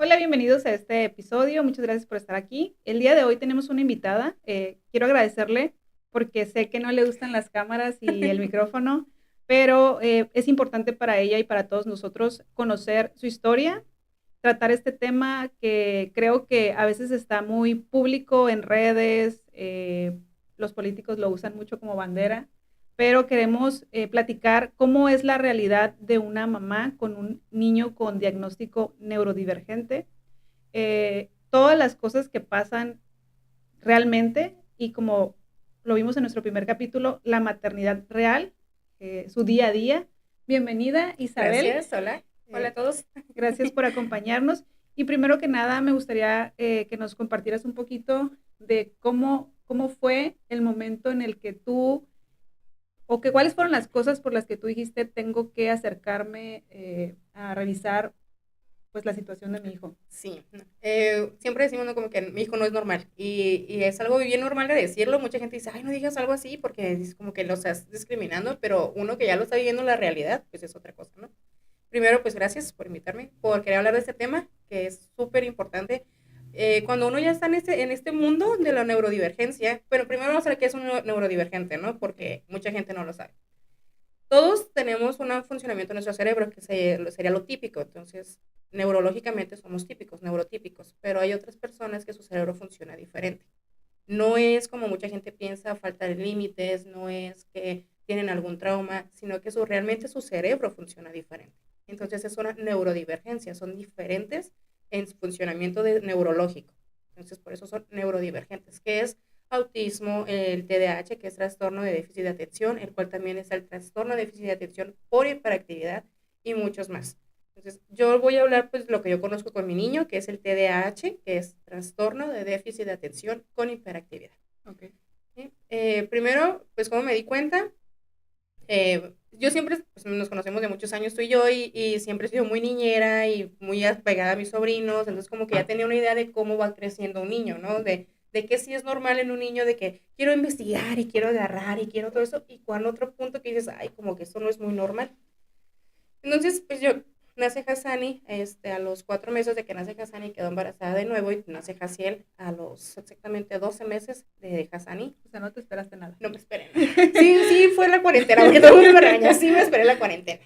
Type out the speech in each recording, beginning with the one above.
Hola, bienvenidos a este episodio. Muchas gracias por estar aquí. El día de hoy tenemos una invitada. Quiero agradecerle porque sé que no le gustan las cámaras y el micrófono, pero es importante para ella y para todos nosotros conocer su historia, tratar este tema que creo que a veces está muy público en redes, los políticos lo usan mucho como bandera, pero queremos platicar cómo es la realidad de una mamá con un niño con diagnóstico neurodivergente, todas las cosas que pasan realmente y como lo vimos en nuestro primer capítulo, la maternidad real, su día a día. Bienvenida, Isabel. Gracias, hola, hola a todos. Gracias por acompañarnos. Y primero que nada, me gustaría que nos compartieras un poquito de cómo fue el momento en el que tú, o que cuáles fueron las cosas por las que tú dijiste, tengo que acercarme a revisar pues la situación de mi hijo. Sí, siempre decimos, ¿no? Como que mi hijo no es normal y es algo bien normal de decirlo. Mucha gente dice, ay, no digas algo así porque es como que lo estás discriminando, pero uno que ya lo está viviendo en la realidad, pues es otra cosa, ¿no? Primero, pues gracias por invitarme, por querer hablar de este tema, que es súper importante. Cuando uno ya está en este mundo de la neurodivergencia, pero primero vamos a ver qué es un neurodivergente, ¿no? Porque mucha gente no lo sabe. Todos tenemos un funcionamiento de nuestro cerebro que sería lo típico, entonces neurológicamente somos típicos, neurotípicos, pero hay otras personas que su cerebro funciona diferente. No es como mucha gente piensa, falta de límites, no es que tienen algún trauma, sino que realmente su cerebro funciona diferente. Entonces es una neurodivergencia, son diferentes en su funcionamiento neurológico. Entonces por eso son neurodivergentes, que es autismo, el TDAH, que es trastorno de déficit de atención, el cual también es el trastorno de déficit de atención por hiperactividad y muchos más. Entonces, yo voy a hablar pues lo que yo conozco con mi niño, que es el TDAH, que es trastorno de déficit de atención con hiperactividad. Okay. ¿Sí? Primero, pues como me di cuenta, yo siempre, pues nos conocemos de muchos años tú y yo, y siempre he sido muy niñera y muy apegada a mis sobrinos, entonces como que ya tenía una idea de cómo va creciendo un niño, ¿no? De que sí es normal en un niño, de que quiero investigar y quiero agarrar y quiero todo eso, y cuando otro punto que dices, ay, como que eso no es muy normal. Entonces, pues yo, nace Hassani, a los 4 meses de que nace Hassani, quedó embarazada de nuevo y nace Jaciel a los exactamente 12 meses de Hassani. O sea, no te esperaste nada. No me esperé nada. Sí, sí, fue la cuarentena, porque todo el mundo me regaña, sí me esperé la cuarentena.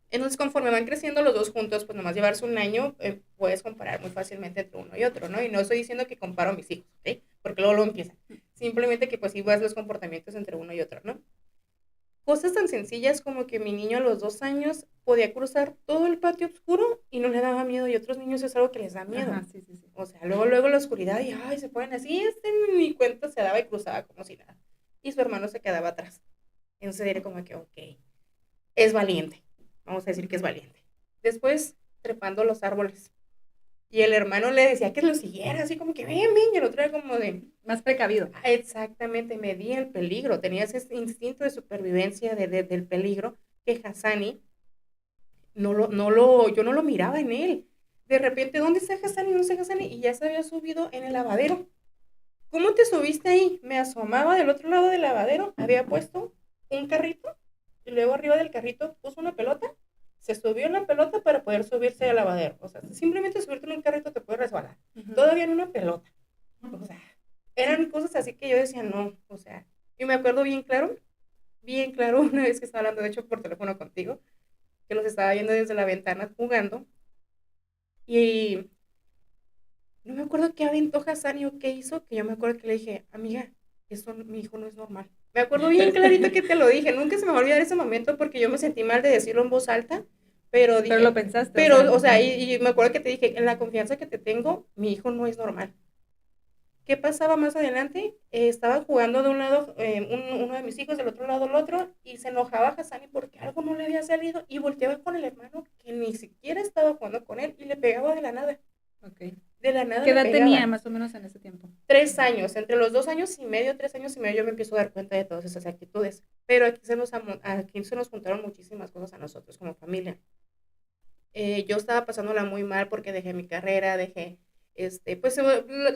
Entonces, conforme van creciendo los dos juntos, pues nomás llevarse un año, puedes comparar muy fácilmente entre uno y otro, ¿no? Y no estoy diciendo que comparo a mis hijos, ¿ok? Porque luego lo empiezan. Simplemente que pues sí ves los comportamientos entre uno y otro, ¿no? Cosas tan sencillas como que mi niño a los 2 años podía cruzar todo el patio oscuro y no le daba miedo, y otros niños es algo que les da miedo. Ajá, sí, sí, sí. O sea, luego la oscuridad y ay, se ponen así, ni cuenta se daba y cruzaba como si nada. Y su hermano se quedaba atrás. Entonces era como que, ok, es valiente. Vamos a decir que es valiente. Después, trepando los árboles. Y el hermano le decía que lo siguiera, así como que ven, ven, y el otro era como de... Más precavido. Exactamente, medía el peligro, tenía ese instinto de supervivencia del peligro que Hassani, yo no lo miraba en él. De repente, ¿dónde está Hassani? ¿Dónde está Hassani? Y ya se había subido en el lavadero. ¿Cómo te subiste ahí? Me asomaba del otro lado del lavadero, había puesto un carrito y luego arriba del carrito puso una pelota, se subió en la pelota para poder subirse al lavadero. O sea, simplemente subirte en un carrito te puede resbalar. Todavía en una pelota. O sea, eran cosas así que yo decía, no, o sea, y me acuerdo bien claro, una vez que estaba hablando, de hecho, por teléfono contigo, que los estaba viendo desde la ventana jugando, y no me acuerdo qué aventó Hassani o qué hizo, que yo me acuerdo que le dije, amiga, eso mi hijo no es normal. Me acuerdo bien clarito que te lo dije, nunca se me va a olvidar ese momento porque yo me sentí mal de decirlo en voz alta, pero dije, Pero lo pensaste, pero, o sea, y me acuerdo que te dije, en la confianza que te tengo, mi hijo no es normal. ¿Qué pasaba más adelante? Estaba jugando de un lado uno de mis hijos, del otro lado el otro, y se enojaba Hassani porque algo no le había salido y volteaba con el hermano que ni siquiera estaba jugando con él y le pegaba de la nada. Okay. De la nada ¿Qué le edad pegaba. tenía más o menos en ese tiempo? 3 años, entre los 2 años y medio, 3 años y medio, yo me empiezo a dar cuenta de todas esas actitudes. Pero aquí se nos juntaron muchísimas cosas a nosotros como familia. Yo estaba pasándola muy mal porque dejé mi carrera, pues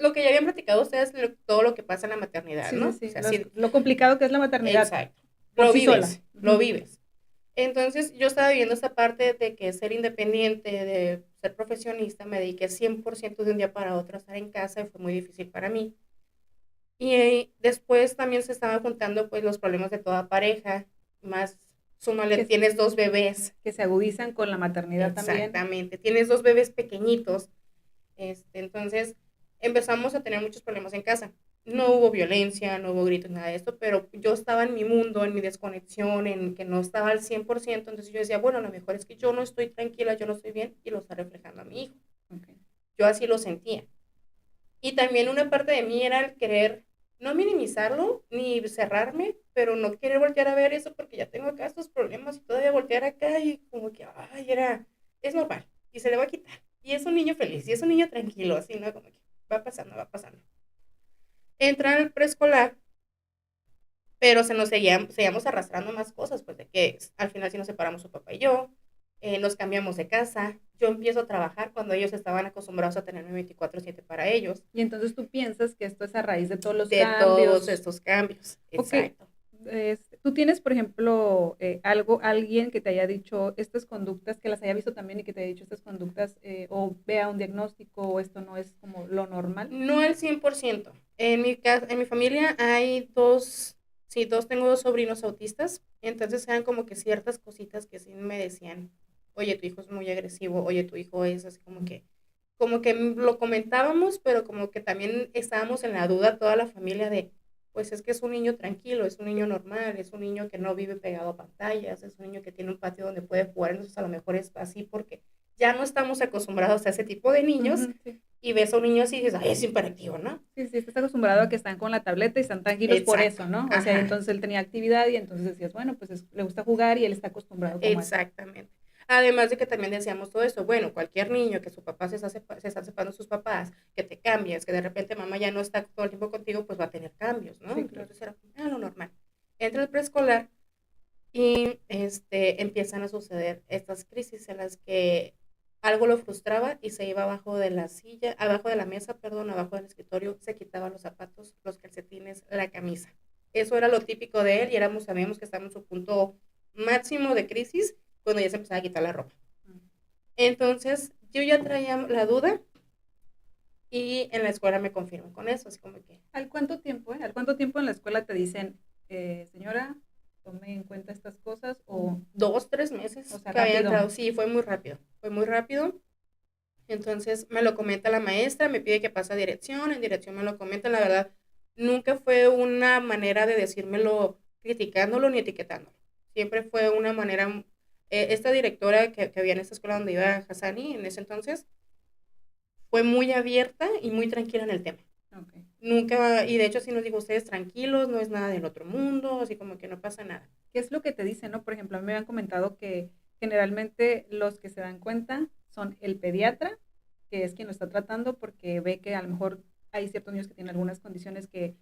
lo que ya habían platicado ustedes, todo lo que pasa en la maternidad, Sí, ¿no? sí, sí. O sea, sí, Lo complicado que es la maternidad. exacto. Por Lo sí sola. vives, lo vives. Entonces yo estaba viviendo esta parte de que ser independiente, de ser profesionista, me dediqué 100% de un día para otro a estar en casa y fue muy difícil para mí. Y después también se estaban juntando pues los problemas de toda pareja, más súmale, Que, tienes dos bebés, que se agudizan con la maternidad también. exactamente, tienes dos bebés pequeñitos, entonces empezamos a tener muchos problemas en casa. No hubo violencia, no hubo gritos, nada de esto, pero yo estaba en mi mundo, en mi desconexión, en que no estaba al 100%, entonces yo decía, bueno, lo mejor es que yo no estoy tranquila, yo no estoy bien, y lo está reflejando a mi hijo. Okay. Yo así lo sentía. Y también una parte de mí era el querer no minimizarlo ni cerrarme, pero no querer voltear a ver eso porque ya tengo acá estos problemas y todavía voltear acá y como que, ay, es normal y se le va a quitar. Y es un niño feliz y es un niño tranquilo, así, ¿no? Como que va pasando, va pasando. Entrar al preescolar, pero seguíamos arrastrando más cosas, pues de que al final sí nos separamos su papá y yo, nos cambiamos de casa, yo empiezo a trabajar cuando ellos estaban acostumbrados a tenerme 24/7 para ellos, Y entonces tú piensas que esto es a raíz de todos los de todos cambios. estos cambios, Ok, exacto. tú tienes, por ejemplo, alguien que te haya dicho estas conductas, que las haya visto también y que te haya dicho estas conductas, o vea un diagnóstico o esto no es como lo normal. No al 100%. En mi familia hay dos, sí, tengo dos sobrinos autistas, entonces eran como que ciertas cositas que sí me decían, oye, tu hijo es muy agresivo, oye, tu hijo es así como que lo comentábamos, pero como que también estábamos en la duda toda la familia de, pues es que es un niño tranquilo, es un niño normal, es un niño que no vive pegado a pantallas, es un niño que tiene un patio donde puede jugar, entonces a lo mejor es así porque ya no estamos acostumbrados a ese tipo de niños Sí. y ves a un niño así y dices, ay, es hiperactivo, ¿no? Sí, sí, estás acostumbrado a que están con la tableta y están tranquilos por Exacto, eso, ¿no? O sea, ajá, entonces él tenía actividad y entonces decías, bueno, pues le gusta jugar y él está acostumbrado como a eso. exactamente. Además de que también decíamos todo eso, bueno, cualquier niño que su papá se está separando de sus papás, que te cambies, que de repente mamá ya no está todo el tiempo contigo, pues va a tener cambios, ¿no? Sí, claro. Entonces era lo normal. Entra el preescolar y empiezan a suceder estas crisis en las que algo lo frustraba y se iba abajo de la silla, abajo de la mesa, perdón, abajo del escritorio, se quitaba los zapatos, los calcetines, la camisa. Eso era lo típico de él y sabíamos que estábamos en su punto máximo de crisis cuando ya se empezaba a quitar la ropa. Entonces, yo ya traía la duda y en la escuela me confirman con eso, así como que ¿Al cuánto tiempo, ¿Al cuánto tiempo en la escuela te dicen, señora, tome en cuenta estas cosas o 2, 3 meses o sea, que había rápido? entrado? Sí, fue muy rápido, fue muy rápido. Entonces me lo comenta la maestra, me pide que pase a dirección, en dirección me lo comenta, la verdad, nunca fue una manera de decírmelo criticándolo ni etiquetándolo. Siempre fue una manera, esta directora que había en esta escuela donde iba Hassani en ese entonces, fue muy abierta y muy tranquila en el tema. Okay. Nunca, y de hecho sí nos dijo, ustedes tranquilos, no es nada del otro mundo, así como que no pasa nada. ¿Qué es lo que te dicen, no? Por ejemplo, a mí me han comentado que generalmente los que se dan cuenta son el pediatra, que es quien lo está tratando porque ve que a lo mejor hay ciertos niños que tienen algunas condiciones que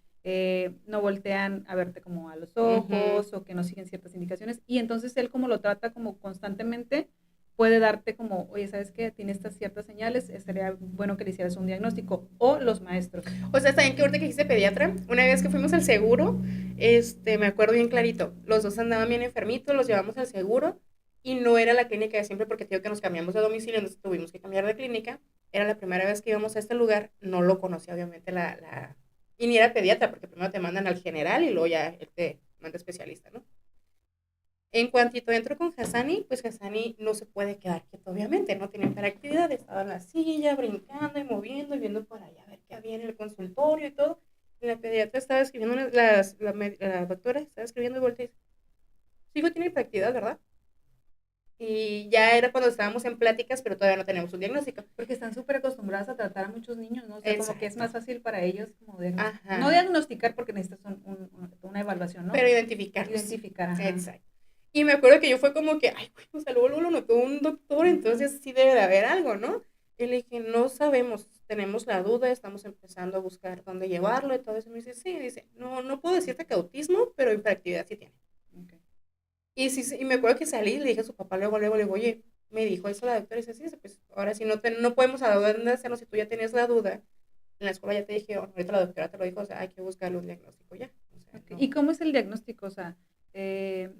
no voltean a verte como a los Ujú. ojos o que no siguen ciertas indicaciones y entonces él como lo trata como constantemente puede darte como, oye, ¿sabes qué? Tiene estas ciertas señales, sería bueno que le hicieras un diagnóstico o los maestros. O sea, también que ahorita que dijiste pediatra, una vez que fuimos al seguro, me acuerdo bien clarito, los dos andaban bien enfermitos, los llevamos al seguro y no era la clínica de siempre porque te digo que nos cambiamos de domicilio, entonces tuvimos que cambiar de clínica. Era la primera vez que íbamos a este lugar, no lo conocía obviamente y ni era pediatra porque primero te mandan al general y luego ya él te manda especialista, ¿no? En cuantito entro con Hassani, pues Hassani no se puede quedar quieto, obviamente, no tiene hiperactividad, estaba en la silla, brincando y moviendo y viendo por allá a ver qué había en el consultorio y todo. Y la pediatra estaba escribiendo, la doctora estaba escribiendo y voltea y dice, su hijo tiene hiperactividad, ¿verdad? Y ya era cuando estábamos en pláticas, pero todavía no teníamos un diagnóstico. Porque están súper acostumbradas a tratar a muchos niños, ¿no? O sea, como que es Exacto. más fácil para ellos como no Ajá. diagnosticar porque necesitas una evaluación, ¿no? Pero identificarlos. Identificar, ajá. Exacto. Y me acuerdo que yo fue como que, ay, güey, o sea, luego lo notó un doctor, entonces sí debe de haber algo, ¿no? Y le dije, no sabemos, tenemos la duda, estamos empezando a buscar dónde llevarlo y todo eso. Me dice, sí, dice, no, no puedo decirte que autismo, pero hiperactividad sí tiene. Okay. Y, sí, y me acuerdo que salí y le dije a su papá, luego, le digo, oye, me dijo eso la doctora, y dice, sí, pues ahora sí no podemos a dónde hacerlo si tú ya tenías la duda. En la escuela ya te dije, ahorita la doctora te lo dijo, o sea, hay que buscarle un diagnóstico ya. O sea, Okay. no. ¿Y cómo es el diagnóstico? O sea, eh,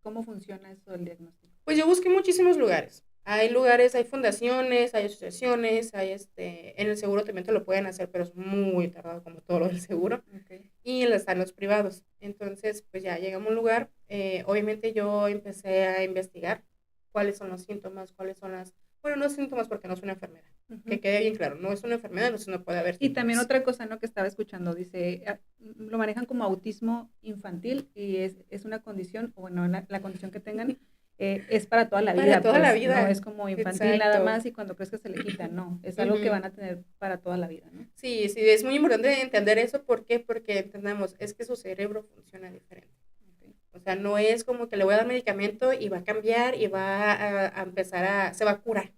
¿Cómo funciona eso del diagnóstico? Pues yo busqué muchísimos lugares. Hay lugares, hay fundaciones, hay asociaciones, hay en el seguro también te lo pueden hacer, pero es muy tardado como todo lo del seguro. Okay. Y están los privados. Entonces, pues ya llegamos a un lugar. Obviamente yo empecé a investigar cuáles son los síntomas, cuáles son bueno, no síntomas porque no es una enfermedad. Que quede bien claro, no es una enfermedad, entonces no puede haber Y también síntomas. otra cosa, ¿no? Que estaba escuchando, dice, lo manejan como autismo infantil y es una condición, o bueno, la condición que tengan es para toda la vida, Para toda la pues no vida. es como infantil nada Exacto. más y cuando crezca se le quita, no, es algo que van a tener para toda la vida, ¿no? Sí, sí, es muy importante entender eso. ¿Por qué? Porque entendamos, es que su cerebro funciona diferente. Okay. O sea, no es como que le voy a dar medicamento y va a cambiar y va a empezar se va a curar.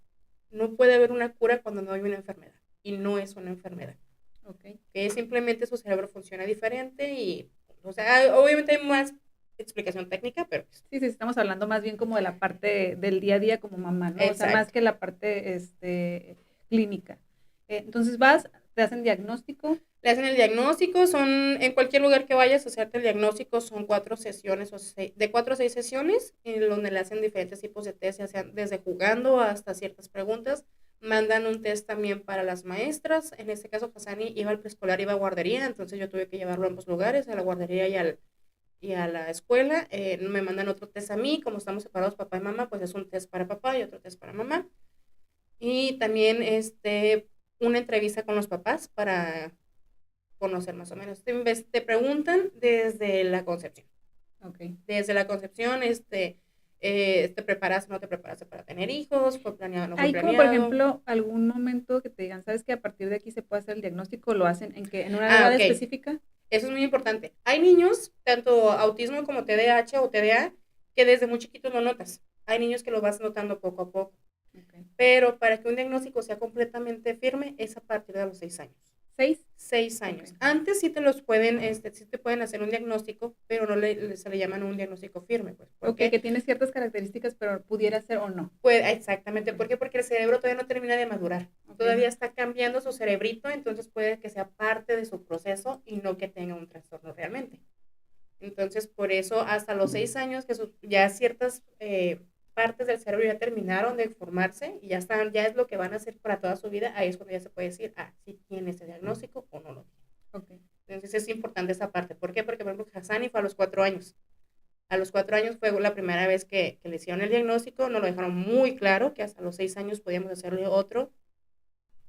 No puede haber una cura cuando no hay una enfermedad. Y no es una enfermedad. Okay. Que simplemente su cerebro funciona diferente y, o sea, obviamente hay más explicación técnica, pero pues, Sí, estamos hablando más bien como de la parte del día a día como mamá, ¿no? O sea, más exacto. que la parte clínica. Entonces vas, te hacen diagnóstico. Le hacen el diagnóstico, en cualquier lugar que vayas a hacerte el diagnóstico, son 4 sesiones, de 4 a 6 sesiones, en donde le hacen diferentes tipos de test, ya sean desde jugando hasta ciertas preguntas. Mandan un test también para las maestras. En este caso, Hassani iba al preescolar, iba a guardería, entonces yo tuve que llevarlo a ambos lugares, a la guardería y a la escuela. Me mandan otro test a mí, como estamos separados papá y mamá, pues es un test para papá y otro test para mamá. Y también una entrevista con los papás para conocer más o menos. Te preguntan desde la concepción. Okay. Desde la concepción, ¿te preparas o no te preparaste para tener hijos? ¿Fue planeado o no fue Hay como, por planeado? ejemplo, algún momento que te digan, ¿sabes que a partir de aquí se puede hacer el diagnóstico? ¿Lo hacen en una edad Ok. específica? Eso es muy importante. Hay niños, tanto autismo como TDAH o TDA, que desde muy chiquitos lo notas. Hay niños que lo vas notando poco a poco. Okay. Pero para que un diagnóstico sea completamente firme es a partir de los 6 años. 6. 6 años. Okay. Antes sí te pueden hacer un diagnóstico, pero no se le llaman un diagnóstico firme, pues. ¿Por Okay, qué? que tiene ciertas características, pero pudiera ser o no. Pues exactamente. Okay. ¿Por qué? Porque el cerebro todavía no termina de madurar. Okay. Todavía está cambiando su cerebrito, entonces puede que sea parte de su proceso y no que tenga un trastorno realmente. Entonces, por eso, hasta los 6 años, que ya ciertas partes del cerebro ya terminaron de formarse y ya es lo que van a hacer para toda su vida, ahí es cuando ya se puede decir, si tiene ese diagnóstico o no lo tiene. Okay. Entonces, es importante esa parte. ¿Por qué? Porque, por ejemplo, Hassani fue a los 4 años. A los 4 años fue la primera vez que le hicieron el diagnóstico, nos lo dejaron muy claro, que hasta los 6 años podíamos hacerle otro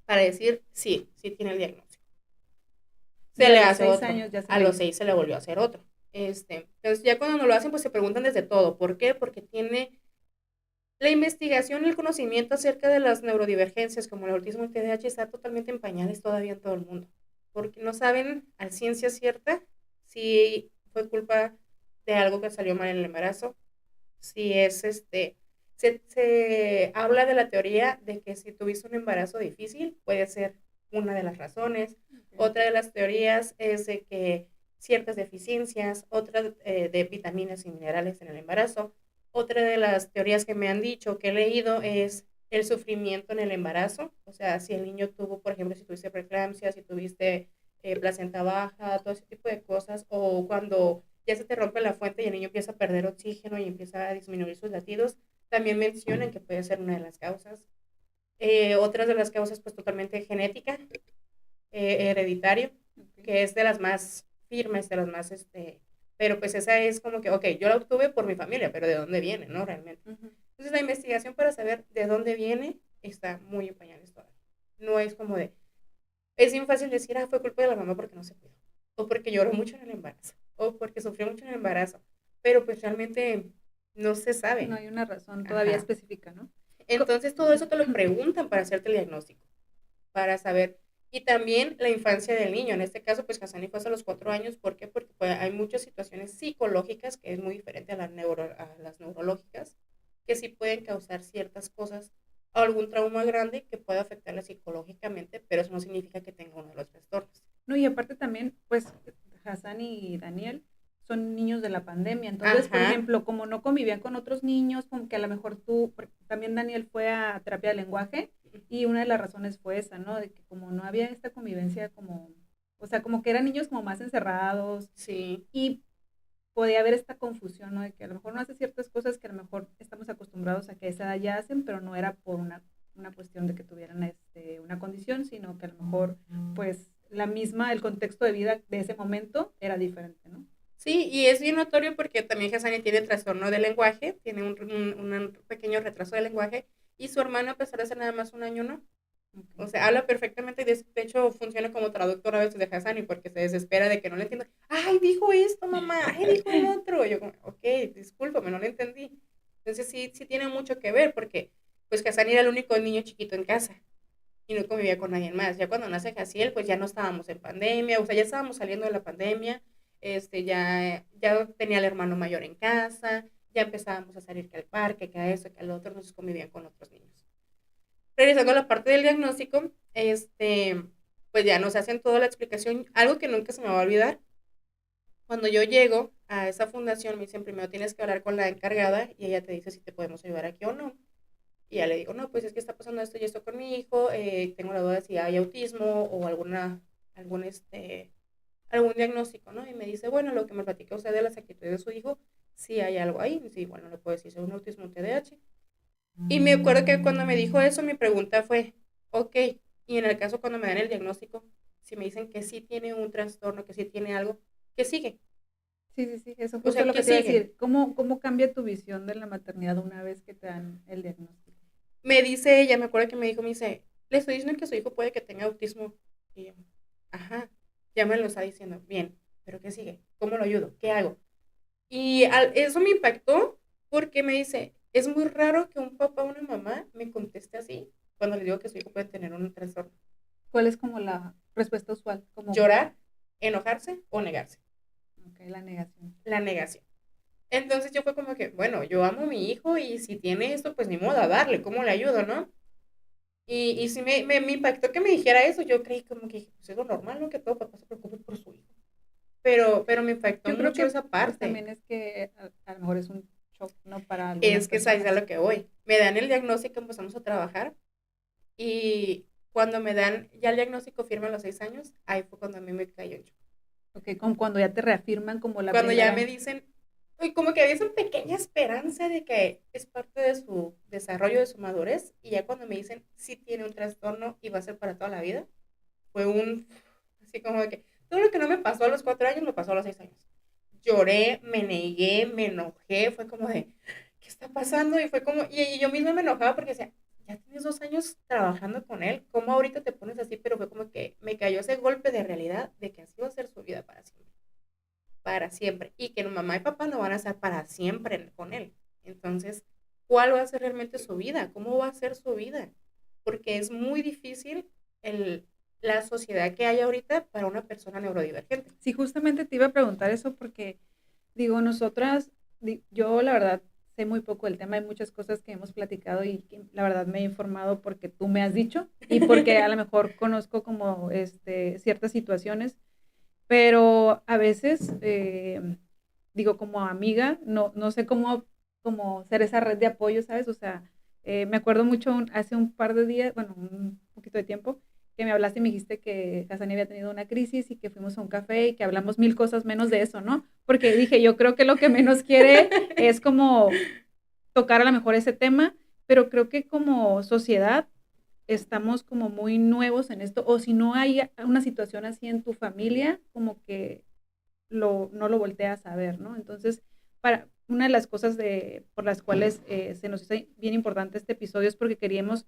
para decir, sí, sí tiene el diagnóstico. Y Se a le los hace 6 otro. años ya se A le los hizo. 6 se le volvió a hacer otro. Entonces ya cuando nos lo hacen, pues se preguntan desde todo. ¿Por qué? Porque tiene la investigación y el conocimiento acerca de las neurodivergencias como el autismo y el TDAH está totalmente en pañales todavía en todo el mundo. Porque no saben a ciencia cierta si fue culpa de algo que salió mal en el embarazo, si se habla de la teoría de que si tuviste un embarazo difícil puede ser una de las razones. Okay. Otra de las teorías es de que ciertas deficiencias, otra de vitaminas y minerales en el embarazo. Otra de las teorías que me han dicho, que he leído, es el sufrimiento en el embarazo. O sea, si el niño tuvo, por ejemplo, si tuviste preeclampsia, si tuviste placenta baja, todo ese tipo de cosas, o cuando ya se te rompe la fuente y el niño empieza a perder oxígeno y empieza a disminuir sus latidos, también mencionan que puede ser una de las causas. Otras de las causas, pues totalmente genética, hereditario, Okay. que es de las más firmes, de las más, pero pues esa es como que, ok, yo la obtuve por mi familia, pero ¿de dónde viene, no? Realmente. Entonces la investigación para saber de dónde viene está muy en pañales todavía. No es como es bien fácil decir, fue culpa de la mamá porque no se cuidó, o porque lloró mucho en el embarazo, o porque sufrió mucho en el embarazo, pero pues realmente no se No sabe. hay una razón todavía Ajá. específica, ¿no? Entonces todo eso te lo preguntan para hacerte el diagnóstico, para saber. Y también la infancia del niño. En este caso, pues Hassani fue hasta los 4 años. ¿Por qué? Porque pues, hay muchas situaciones psicológicas, que es muy diferente a las neurológicas, que sí pueden causar ciertas cosas, algún trauma grande que puede afectarle psicológicamente, pero eso no significa que tenga uno de los trastornos. No, y aparte también, pues, Hassan y Daniel son niños de la pandemia. Entonces, por Ajá. ejemplo, como no convivían con otros niños, como que a lo mejor también Daniel fue a terapia de lenguaje y una de las razones fue esa, ¿no? De que como no había esta convivencia como, o sea, como que eran niños como más encerrados Sí. y podía haber esta confusión, ¿no? De que a lo mejor no hace ciertas cosas que a lo mejor estamos acostumbrados a que a esa edad ya hacen, pero no era por una cuestión de que tuvieran una condición, sino que a lo mejor, pues, el contexto de vida de ese momento era diferente, ¿no? Sí, y es bien notorio porque también Hassani tiene trastorno del lenguaje, tiene un pequeño retraso del lenguaje, y su hermano, a pesar de ser nada más un año, ¿no? O sea, habla perfectamente y de hecho funciona como traductor a veces de Hassani porque se desespera de que no le entiendo. Ay, dijo esto, mamá, ay, dijo el otro. Yo como, ok, discúlpame, no lo entendí. Entonces sí tiene mucho que ver porque pues Hassani era el único niño chiquito en casa y no convivía con nadie más. Ya cuando nace Jaciel, pues ya no estábamos en pandemia, o sea, ya estábamos saliendo de la pandemia, ya tenía el hermano mayor en casa, ya empezábamos a salir que al parque, que a eso, que al otro, entonces convivían con otros niños. Regresando a la parte del diagnóstico, pues ya nos hacen toda la explicación, algo que nunca se me va a olvidar. Cuando yo llego a esa fundación, me dicen primero tienes que hablar con la encargada y ella te dice si te podemos ayudar aquí o no. Y ya le digo, no, pues es que está pasando esto y esto con mi hijo, tengo la duda de si hay autismo o algún, algún diagnóstico, ¿no? Y me dice, bueno, lo que me platica usted de las actitudes de su hijo, sí hay algo ahí. Sí, bueno, no le puedo decir si es un autismo o un TDAH. Y me acuerdo que cuando me dijo eso, mi pregunta fue, ok, y en el caso cuando me dan el diagnóstico, si me dicen que sí tiene un trastorno, que sí tiene algo, ¿qué sigue? Sí, sí, sí, eso O justo es sea, lo ¿qué que te iba a sigue? decir. ¿Cómo cambia tu visión de la maternidad una vez que te dan el diagnóstico? Me dice ella, me acuerdo que me dijo, me dice, le estoy diciendo que su hijo puede que tenga autismo. Y yo, ajá, ya me lo está diciendo, bien, pero ¿qué sigue? ¿Cómo lo ayudo? ¿Qué hago? Y eso me impactó porque me dice, es muy raro que un papá o una mamá me conteste así cuando le digo que su hijo puede tener un trastorno. ¿Cuál es como la respuesta usual? Como, Llorar, enojarse o negarse. ok, la negación. La negación. Entonces yo fue como que, bueno, yo amo a mi hijo y si tiene esto, pues ni modo a darle, ¿cómo le ayudo, no? Y sí me impactó que me dijera eso. Yo creí como que pues es lo normal, ¿no? Que todo papá se preocupe por su hijo. Pero me impactó Yo creo mucho que esa pues parte. también es que a lo mejor es un shock, ¿no? Para algunas Es que es a personas. lo que voy. Me dan el diagnóstico, empezamos a trabajar y cuando me dan ya el diagnóstico firme a los 6 años, ahí fue cuando a mí me cayó en shock. Ok, como cuando ya te reafirman como la Cuando ya me primera. dicen, y como que había esa pequeña esperanza de que es parte de su desarrollo, de su madurez, y ya cuando me dicen sí tiene un trastorno y va a ser para toda la vida, fue así como de que todo lo que no me pasó a los 4 años me pasó a los 6 años. Lloré, me negué, me enojé, fue como de, ¿qué está pasando? Y fue como, y yo misma me enojaba porque decía, ya tienes 2 años trabajando con él, ¿cómo ahorita te pones así? Pero fue como que me cayó ese golpe de realidad de que así va a ser su vida para siempre, y que mamá y papá no van a estar para siempre con él. Entonces, ¿cuál va a ser realmente su vida? ¿Cómo va a ser su vida? Porque es muy difícil el, la sociedad que hay ahorita para una persona neurodivergente. Sí, justamente te iba a preguntar eso porque, digo, yo la verdad sé muy poco del tema, hay muchas cosas que hemos platicado y que la verdad me he informado porque tú me has dicho y porque a lo mejor conozco como ciertas situaciones, pero a veces, digo, como amiga, no sé cómo ser esa red de apoyo, ¿sabes? O sea, me acuerdo mucho hace un par de días, bueno, un poquito de tiempo, que me hablaste y me dijiste que Hasani había tenido una crisis y que fuimos a un café y que hablamos mil cosas menos de eso, ¿no? Porque dije, yo creo que lo que menos quiere es como tocar a lo mejor ese tema, pero creo que como sociedad estamos como muy nuevos en esto, o si no hay una situación así en tu familia, como que no lo volteas a ver, ¿no? Entonces, una de las cosas por las cuales se nos hizo bien importante este episodio es porque queríamos,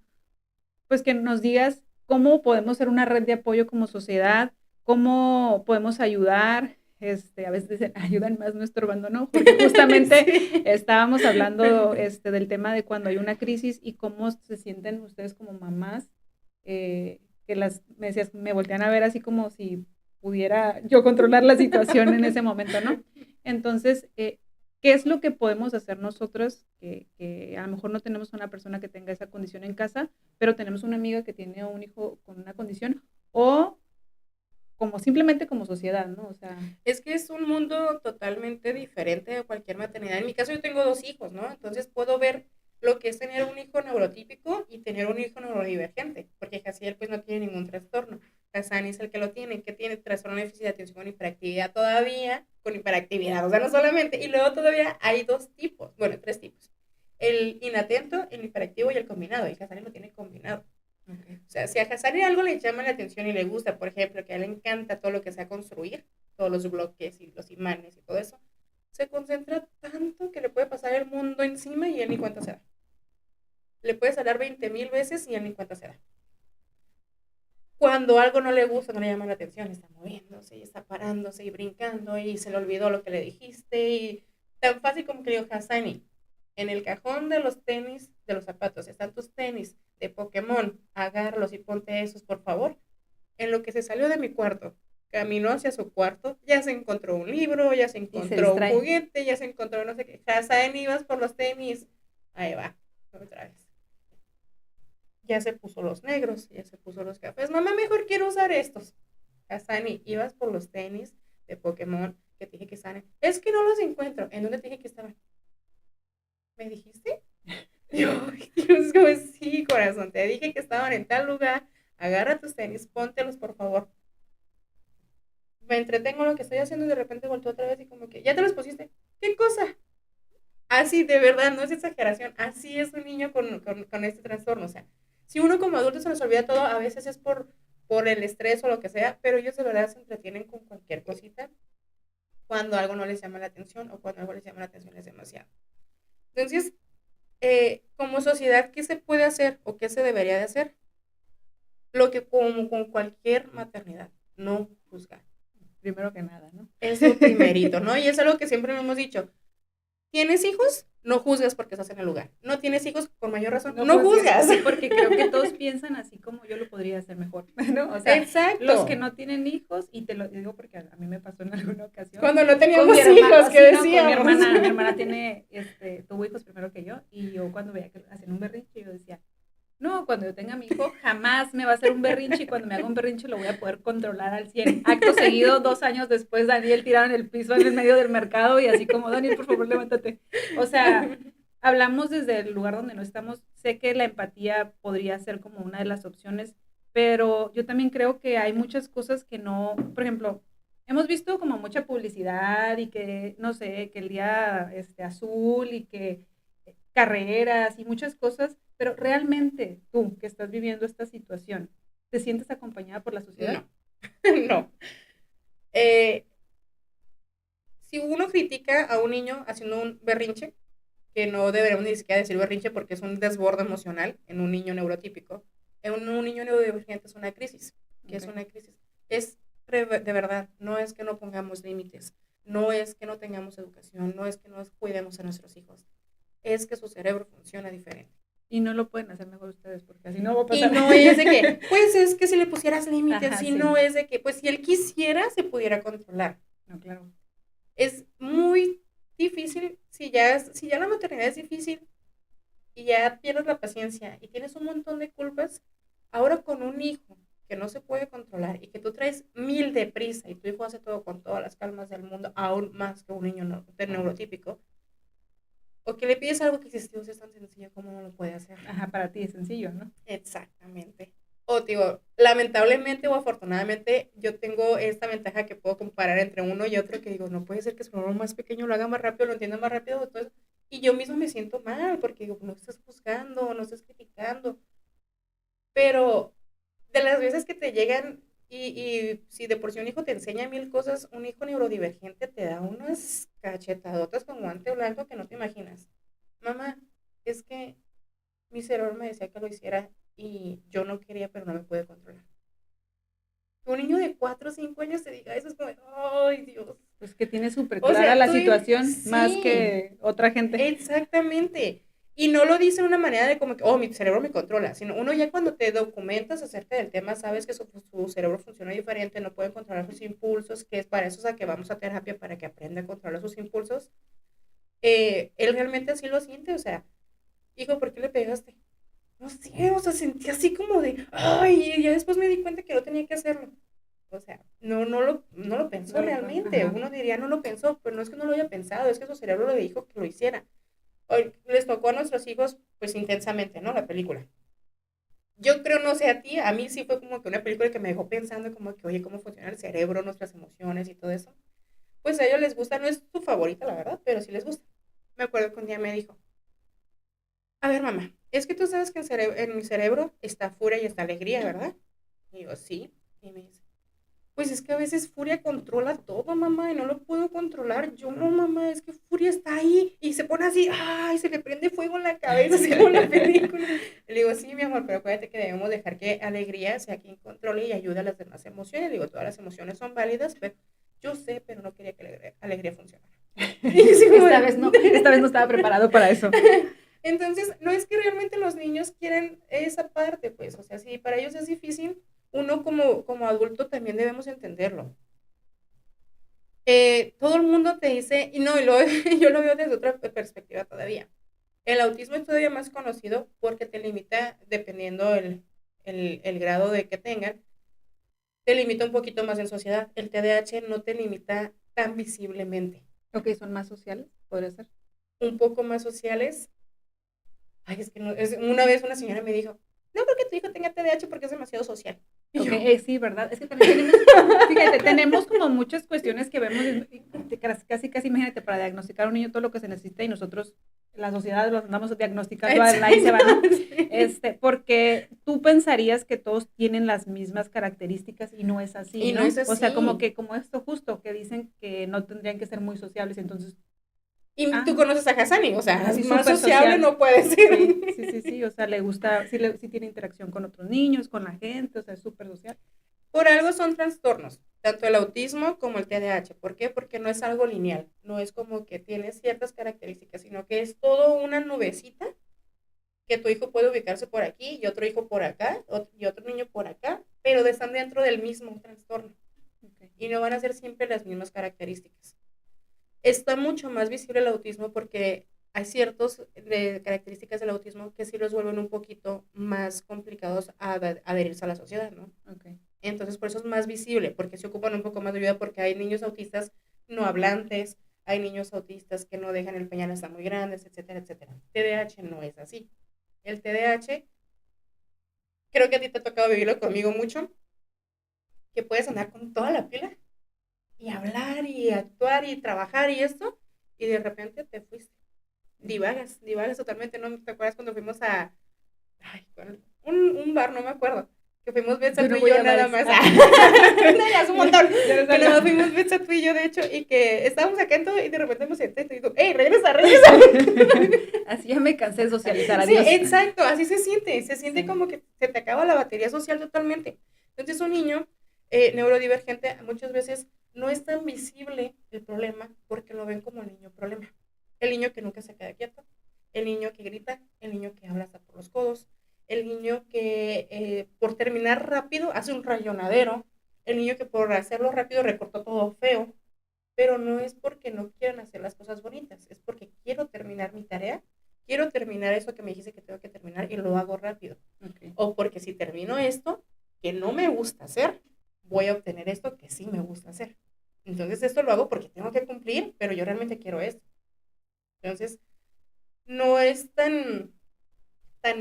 pues, que nos digas cómo podemos ser una red de apoyo como sociedad, cómo podemos ayudar, a veces dicen, ayudan más nuestro bando, ¿no? Porque justamente Sí. estábamos hablando del tema de cuando hay una crisis y cómo se sienten ustedes como mamás, que me decías, me voltean a ver así como si pudiera yo controlar la situación en ese momento, ¿no? Entonces, ¿qué es lo que podemos hacer nosotros que a lo mejor no tenemos una persona que tenga esa condición en casa, pero tenemos una amiga que tiene un hijo con una condición o como simplemente como sociedad, ¿no? O sea, Es que es un mundo totalmente diferente de cualquier maternidad. En mi caso yo tengo 2 hijos, ¿no? Entonces puedo ver lo que es tener un hijo neurotípico y tener un hijo neurodivergente, porque Jaciel pues no tiene ningún trastorno. Hassan es el que lo tiene, que tiene trastorno de déficit de atención con hiperactividad todavía, con hiperactividad, o sea, no solamente, y luego todavía hay dos tipos, bueno, tres tipos, el inatento, el hiperactivo y el combinado, y Hassan lo tiene combinado. Okay. O sea, si a Hassan algo le llama la atención y le gusta, por ejemplo, que a él le encanta todo lo que sea construir, todos los bloques y los imanes y todo eso, se concentra tanto que le puede pasar el mundo encima y él ni cuenta se da. Le puedes hablar 20,000 veces y él ni cuenta se da. Cuando algo no le gusta, no le llama la atención, está moviéndose y está parándose y brincando y se le olvidó lo que le dijiste y tan fácil como que le digo, Hassani, en el cajón de los tenis, de los zapatos, están tus tenis de Pokémon, agárralos y ponte esos, por favor. En lo que se salió de mi cuarto, caminó hacia su cuarto, ya se encontró un libro, ya se encontró un juguete, ya se encontró no sé qué. Hassani, ibas por los tenis. Ahí va, otra vez. Ya se puso los negros, ya se puso los cafés. Mamá, mejor quiero usar estos. Hassani, ibas por los tenis de Pokémon que te dije que estaban. Es que no los encuentro. ¿En dónde te dije que estaban? ¿Me dijiste? Dios, como sí, corazón, te dije que estaban en tal lugar. Agarra tus tenis, póntelos, por favor. Me entretengo en lo que estoy haciendo y de repente volteo otra vez y como que, ¿ya te los pusiste? ¿Qué cosa? Así, de verdad, no es exageración. Así es un niño con este trastorno. O sea, si uno como adulto se nos olvida todo, a veces es por el estrés o lo que sea, pero ellos de verdad se entretienen con cualquier cosita cuando algo no les llama la atención o cuando algo les llama la atención es demasiado. Entonces, como sociedad, ¿qué se puede hacer o qué se debería de hacer? Lo que como con cualquier maternidad, no juzgar. Primero que nada, ¿no? Es lo primerito, ¿no? Y es algo que siempre hemos dicho. ¿Tienes hijos? No juzgas porque estás en el lugar. ¿No tienes hijos? Con mayor razón, no juzgas. Sí, porque creo que todos piensan así como yo lo podría hacer mejor, ¿no? O sea, exacto. Los que no tienen hijos, y te lo digo porque a mí me pasó en alguna ocasión. Cuando no teníamos hijos, que decíamos. No, mi hermana tuvo hijos primero que yo, y yo cuando veía que hacían un berrinche, yo decía, no, cuando yo tenga a mi hijo, jamás me va a hacer un berrinche, y cuando me haga un berrinche lo voy a poder controlar al 100. Acto seguido, 2 años después, Daniel tirado en el piso en el medio del mercado, y así como, Daniel, por favor, levántate. O sea, hablamos desde el lugar donde no estamos. Sé que la empatía podría ser como una de las opciones, pero yo también creo que hay muchas cosas que no, por ejemplo, hemos visto como mucha publicidad y que, no sé, que el día azul y que carreras y muchas cosas, pero realmente tú que estás viviendo esta situación, ¿te sientes acompañada por la sociedad? No, no. Si uno critica a un niño haciendo un berrinche, que no deberíamos ni siquiera decir berrinche porque es un desborde emocional en un niño neurotípico, en un niño neurodivergente es una crisis, que es una crisis. Es de verdad, no es que no pongamos límites, no es que no tengamos educación, no es que no cuidemos a nuestros hijos, es que su cerebro funciona diferente. Y no lo pueden hacer mejor ustedes, porque así no va a pasar. Y no es de que, pues es que si le pusieras límites, y no es de que, pues si él quisiera, se pudiera controlar. No, claro. Es muy difícil, si ya la maternidad es difícil, y ya pierdes la paciencia, y tienes un montón de culpas, ahora con un hijo que no se puede controlar, y que tú traes 1000 de prisa, y tu hijo hace todo con todas las calmas del mundo, aún más que un niño neurotípico, o que le pides algo que si es tan sencillo como no lo puede hacer. Ajá, para ti es sencillo, ¿no? Exactamente. O digo, lamentablemente o afortunadamente, yo tengo esta ventaja que puedo comparar entre uno y otro, que digo, no puede ser que su hermano más pequeño lo haga más rápido, lo entienda más rápido, todo eso. Y yo mismo me siento mal, porque digo, no estás juzgando, no estás criticando. Pero de las veces que te llegan, y si de por sí un hijo te enseña 1000 cosas, un hijo neurodivergente te da unas cachetadotas con guante blanco que no te imaginas. Mamá, es que mi cerebro me decía que lo hiciera y yo no quería, pero no me pude controlar. Un niño de 4 o 5 años te diga eso, es como, ay, Dios. Pues que tiene súper clara la situación, sí, más que otra gente. Exactamente. Y no lo dice de una manera de como que, oh, mi cerebro me controla, sino uno ya cuando te documentas acerca del tema, sabes que su cerebro funciona diferente, no puede controlar sus impulsos, que es para eso, o sea, que vamos a terapia para que aprenda a controlar sus impulsos. Él realmente así lo siente, o sea, hijo, ¿por qué le pegaste? No sé, o sea, sentí así como de, ay, y ya después me di cuenta que no tenía que hacerlo. O sea, no lo pensó realmente. Ajá. Uno diría, no lo pensó, pero no es que no lo haya pensado, es que su cerebro le dijo que lo hiciera. Hoy les tocó a nuestros hijos, pues intensamente, ¿no? La película. Yo creo, no sé a ti, a mí sí fue como que una película que me dejó pensando como que, oye, cómo funciona el cerebro, nuestras emociones y todo eso. Pues a ellos les gusta, no es tu favorita, la verdad, pero sí les gusta. Me acuerdo que un día me dijo, a ver, mamá, es que tú sabes que en mi cerebro está furia y está alegría, ¿verdad? Y digo, sí. Y me dice, pues es que a veces Furia controla todo, mamá, y no lo puedo controlar. Yo no, mamá, es que Furia está ahí y se pone así, ¡ay! Se le prende fuego en la cabeza, así como en la película. Le digo, sí, mi amor, pero acuérdate que debemos dejar que alegría sea quien controle y ayude a las demás emociones. Le digo, todas las emociones son válidas, pero yo sé, pero no quería que alegría funcionara. Esta vez no estaba preparado para eso. Entonces, no es que realmente los niños quieren esa parte, pues, o sea, si para ellos es difícil, uno como adulto también debemos entenderlo. Todo el mundo te dice, y no, yo lo veo desde otra perspectiva todavía. El autismo es todavía más conocido porque te limita, dependiendo el grado de que tengan, te limita un poquito más en sociedad. El TDAH no te limita tan visiblemente. Ok, son más sociales, podría ser. Un poco más sociales. Ay, es que no, una vez una señora me dijo, no creo que tu hijo tenga TDAH porque es demasiado social. Y Ok, yo, sí, ¿verdad? Es que también tenemos, fíjate, tenemos como muchas cuestiones que vemos, casi, imagínate, para diagnosticar a un niño todo lo que se necesita y nosotros, la sociedad, los andamos diagnosticando, ahí se va, ¿no? sí. Porque tú pensarías que todos tienen las mismas características y no es así, Y no es ¿no? O sea, así. como esto justo, que dicen que no tendrían que ser muy sociables, entonces, Y tú ah, conoces a Hassani, o sea, así más súper sociable social. no puede ser. Sí, o sea, le gusta, sí tiene interacción con otros niños, con la gente, o sea, es súper social. Por algo son trastornos, tanto el autismo como el TDAH. ¿Por qué? Porque no es algo lineal, no es como que tiene ciertas características, sino que es todo una nubecita que tu hijo puede ubicarse por aquí y otro hijo por acá y otro niño por acá, pero están dentro del mismo trastorno Okay. y no van a ser siempre las mismas características. Está mucho más visible el autismo porque hay ciertas características del autismo que sí los vuelven un poquito más complicados a adherirse a la sociedad, ¿no? Okay. Entonces, por eso es más visible, porque se ocupan un poco más de ayuda, porque hay niños autistas no hablantes, hay niños autistas que no dejan el pañal hasta muy grandes, etcétera, etcétera. TDAH no es así. El TDAH, creo que a ti te ha tocado vivirlo conmigo mucho, que puedes andar con toda la pila y hablar y actuar y trabajar y esto, y de repente te fuiste. Divagas totalmente, ¿no? ¿Te acuerdas cuando fuimos a ay, un bar, no me acuerdo? Que fuimos Betsa, Yo tú no y voy yo a nada bares. más. Ah. No, ya es un montón. Ya Que nada más no fuimos Betsa, tú y yo, de hecho, y que estábamos acá en todo y de repente me senté y te digo, ¡ey, regresa, regresa! Así ya me cansé de socializar, Sí, adiós. exacto, así se siente Sí. como que se te acaba la batería social totalmente. Entonces, un niño neurodivergente muchas veces no es tan visible el problema porque lo ven como el niño problema. El niño que nunca se queda quieto, el niño que grita, el niño que habla hasta por los codos, el niño que por terminar rápido hace un rayonadero, el niño que por hacerlo rápido recortó todo feo, pero no es porque no quieran hacer las cosas bonitas, es porque quiero terminar mi tarea, quiero terminar eso que me dijiste que tengo que terminar y lo hago rápido. Okay. O porque si termino esto que no me gusta hacer, voy a obtener esto que sí me gusta hacer. Entonces esto lo hago porque tengo que cumplir, pero yo realmente quiero esto. Entonces no es tan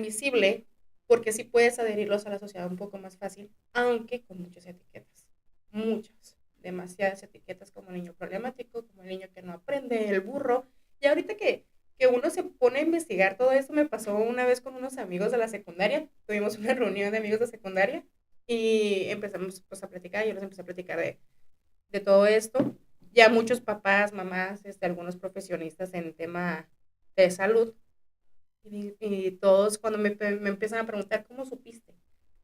visible porque sí puedes adherirlos a la sociedad un poco más fácil, aunque con muchas etiquetas, muchas, demasiadas etiquetas como el niño problemático, como el niño que no aprende, el burro. Y ahorita que uno se pone a investigar todo esto, me pasó una vez con unos amigos de la secundaria, tuvimos una reunión de amigos de secundaria y empezamos pues a platicar, yo les empecé a platicar de todo esto. Ya muchos papás, mamás, algunos profesionistas en tema de salud y todos cuando me empiezan a preguntar, ¿cómo supiste?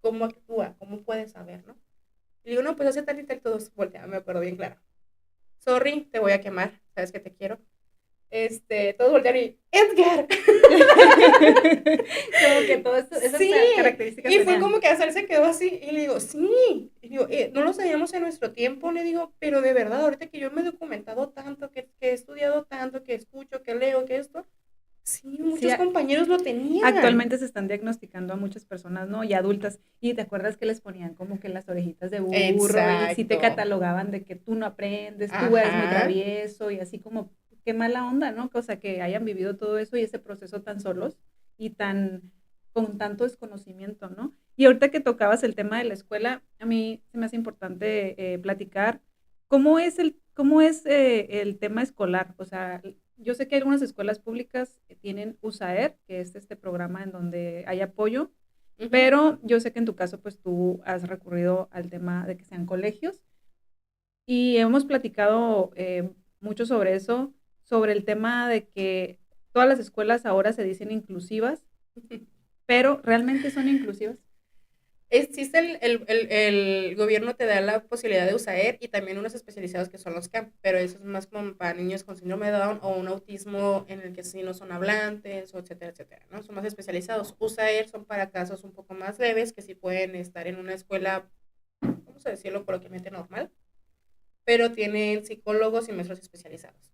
¿Cómo actúa? ¿Cómo puedes saber? ¿No? Y digo, no, pues hace tal y tal, todos voltean, me acuerdo bien claro. Sorry, te voy a quemar, sabes que te quiero. Todos voltean y, ¡Edgar! Como que todas esas Sí, características y fue tenían. como que Azar se quedó así, y le digo, sí, y digo, no lo sabíamos en nuestro tiempo, le digo, pero de verdad, ahorita que yo me he documentado tanto, que he estudiado tanto, que escucho, que leo, que esto, sí, Sí, muchos compañeros lo tenían. actualmente se están diagnosticando a muchas personas, ¿no? Y adultas. Y te acuerdas que les ponían como que las orejitas de burro y sí te Exacto. catalogaban de que tú no aprendes, tú eres muy Ajá. travieso y así como, qué mala onda, ¿no? O sea, que hayan vivido todo eso y ese proceso tan solos y tan, con tanto desconocimiento, ¿no? Y ahorita que tocabas el tema de la escuela, a mí se me hace importante platicar cómo es el tema escolar. O sea, yo sé que algunas escuelas públicas tienen USAER, que es este programa en donde hay apoyo, pero yo sé que en tu caso, pues tú has recurrido al tema de que sean colegios y hemos platicado mucho sobre eso, sobre el tema de que todas las escuelas ahora se dicen inclusivas, pero ¿realmente son inclusivas? Existe el gobierno te da la posibilidad de USAER y también unos especializados que son los CAMP, pero eso es más como para niños con síndrome de Down o un autismo en el que sí no son hablantes, o etcétera, etcétera, ¿no? Son más especializados. USAER son para casos un poco más leves que sí pueden estar en una escuela, vamos a decirlo coloquialmente normal, pero tienen psicólogos y maestros especializados.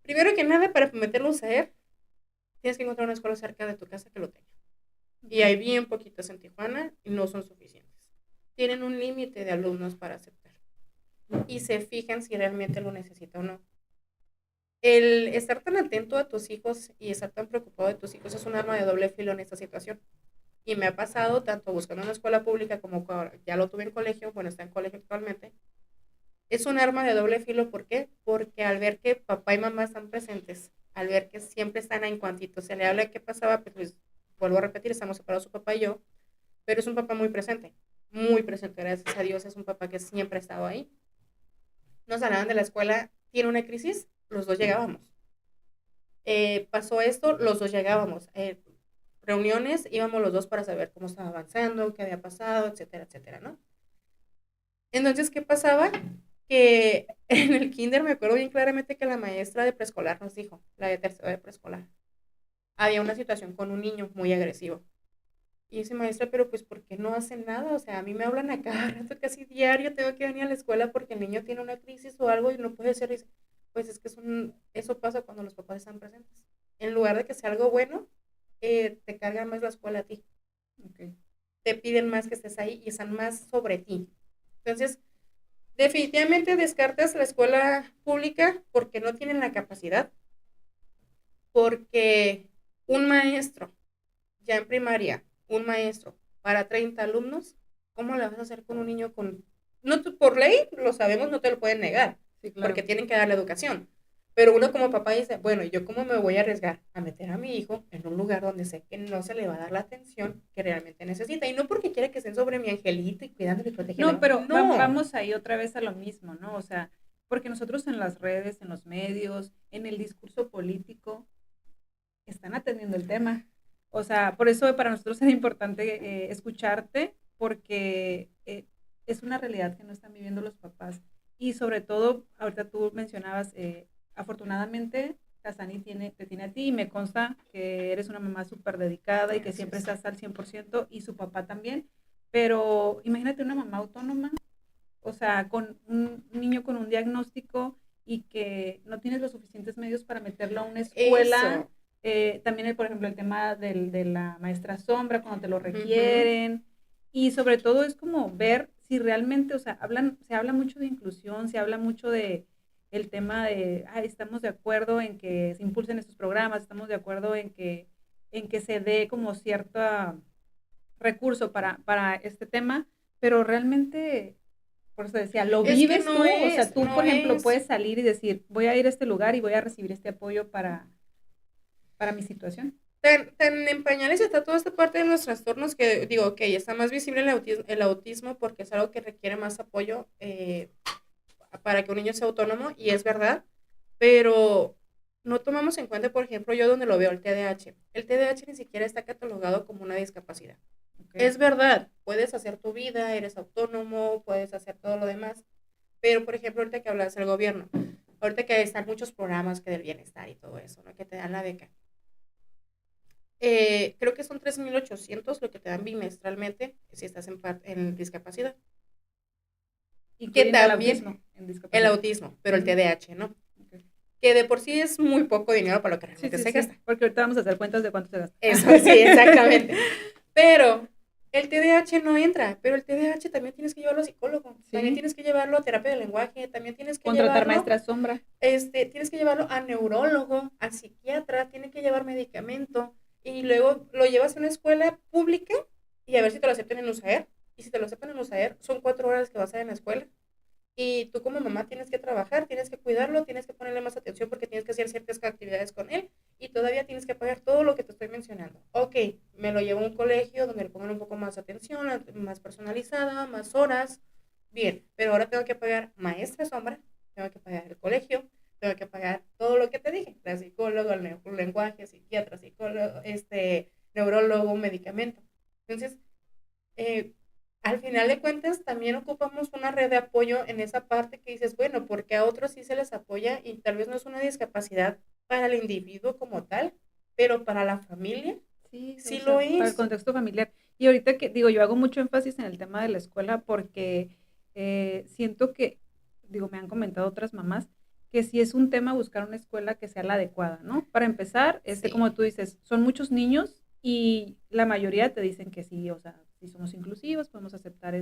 Primero que nada, para meterlo a USAER, tienes que encontrar una escuela cerca de tu casa que lo tenga. Y hay bien poquitas en Tijuana y no son suficientes. Tienen un límite de alumnos para aceptar. Y se fijan si realmente lo necesita o no. El estar tan atento a tus hijos y estar tan preocupado de tus hijos es un arma de doble filo en esta situación. Y me ha pasado tanto buscando una escuela pública como ya lo tuve en colegio, bueno, está en colegio actualmente. Es un arma de doble filo, ¿por qué? Porque al ver que papá y mamá están presentes, al ver que siempre están en cuantito se le habla de qué pasaba, pues vuelvo a repetir, estamos separados su papá y yo, pero es un papá muy presente, gracias a Dios, es un papá que siempre ha estado ahí. Nos hablaban de la escuela, tiene una crisis, los dos llegábamos. Pasó esto, los dos llegábamos. Reuniones, íbamos los dos para saber cómo estaba avanzando, qué había pasado, etcétera, etcétera, ¿no? Entonces, ¿qué pasaba? Que en el kinder me acuerdo bien claramente que la maestra de preescolar nos dijo, la de tercero de preescolar, había una situación con un niño muy agresivo. Y dice, maestra, pero pues, ¿por qué no hacen nada? O sea, a mí me hablan a cada rato, casi diario, tengo que venir a la escuela porque el niño tiene una crisis o algo y no puede ser. Dice, pues es que eso pasa cuando los papás están presentes. En lugar de que sea algo bueno, te cargan más la escuela a ti. Okay. Te piden más que estés ahí y están más sobre ti. Entonces, definitivamente descartas la escuela pública porque no tienen la capacidad, porque un maestro, ya en primaria, un maestro para 30 alumnos, ¿cómo le vas a hacer con un niño con... No, por ley, lo sabemos, no te lo pueden negar, Sí, claro. porque tienen que darle educación. Pero uno como papá dice, bueno, ¿yo cómo me voy a arriesgar a meter a mi hijo en un lugar donde sé que no se le va a dar la atención que realmente necesita? Y no porque quiera que estén sobre mi angelito y cuidándolo y protegiendo. No, pero no. vamos ahí otra vez a lo mismo, ¿no? O sea, porque nosotros en las redes, en los medios, en el discurso político, están atendiendo el tema. O sea, por eso para nosotros era importante escucharte, porque es una realidad que no están viviendo los papás. Y sobre todo, ahorita tú mencionabas, afortunadamente, Casani te tiene a ti y me consta que eres una mamá súper dedicada y que siempre estás al 100% y su papá también. Pero imagínate una mamá autónoma, o sea, con un niño con un diagnóstico y que no tienes los suficientes medios para meterlo a una escuela. También, por ejemplo, el tema de la maestra sombra, cuando te lo requieren. Y sobre todo es como ver si realmente, o sea, se habla mucho de inclusión, se habla mucho de el tema de, estamos de acuerdo en que se impulsen estos programas, estamos de acuerdo en que se dé como cierto recurso para este tema, pero realmente, por eso decía, lo Es vives que no tú, es, o sea, tú, no por ejemplo, es. puedes salir y decir, voy a ir a este lugar y voy a recibir este apoyo para mi situación. Tan en pañales está toda esta parte de los trastornos que digo, ok, está más visible el autismo porque es algo que requiere más apoyo para que un niño sea autónomo, y es verdad, pero no tomamos en cuenta, por ejemplo, yo donde lo veo, el TDAH. El TDAH ni siquiera está catalogado como una discapacidad. Okay. Es verdad, puedes hacer tu vida, eres autónomo, puedes hacer todo lo demás, pero, por ejemplo, ahorita que hablas del gobierno, ahorita que están muchos programas que del bienestar y todo eso, ¿no? Que te dan la beca. Creo que son 3,800 lo que te dan bimestralmente si estás en discapacidad. Y que también el autismo, pero el TDAH, ¿no? Okay. Que de por sí es muy poco dinero para lo que realmente se gasta. Porque ahorita vamos a hacer cuentas de cuánto se gasta. Eso, sí, exactamente. Pero el TDAH no entra, pero el TDAH también tienes que llevarlo a psicólogo, también tienes que llevarlo a terapia de lenguaje, también tienes que contratar maestra sombra. Tienes que llevarlo a neurólogo, a psiquiatra, tiene que llevar medicamento, y luego lo llevas a una escuela pública y a ver si te lo aceptan en USAER. Y si te lo aceptan en USAER, son 4 horas que vas a estar en la escuela. Y tú como mamá tienes que trabajar, tienes que cuidarlo, tienes que ponerle más atención porque tienes que hacer ciertas actividades con él y todavía tienes que pagar todo lo que te estoy mencionando. Ok, me lo llevo a un colegio donde le pongan un poco más atención, más personalizada, más horas. Bien, pero ahora tengo que pagar maestra sombra, tengo que pagar el colegio, tengo que pagar todo lo que te dije, la psicóloga, el lenguaje, psiquiatra, psicólogo, neurólogo, medicamento. Entonces, eh, al final de cuentas también ocupamos una red de apoyo en esa parte que dices, bueno, porque a otros sí se les apoya y tal vez no es una discapacidad para el individuo como tal, pero para la familia Sí, o sí lo sea, para el es. contexto familiar. Y ahorita que digo, yo hago mucho énfasis en el tema de la escuela porque siento que, digo, me han comentado otras mamás, que sí es un tema buscar una escuela que sea la adecuada, ¿no? Para empezar, Sí, como tú dices, son muchos niños y la mayoría te dicen que sí, o sea, si somos inclusivos, podemos aceptar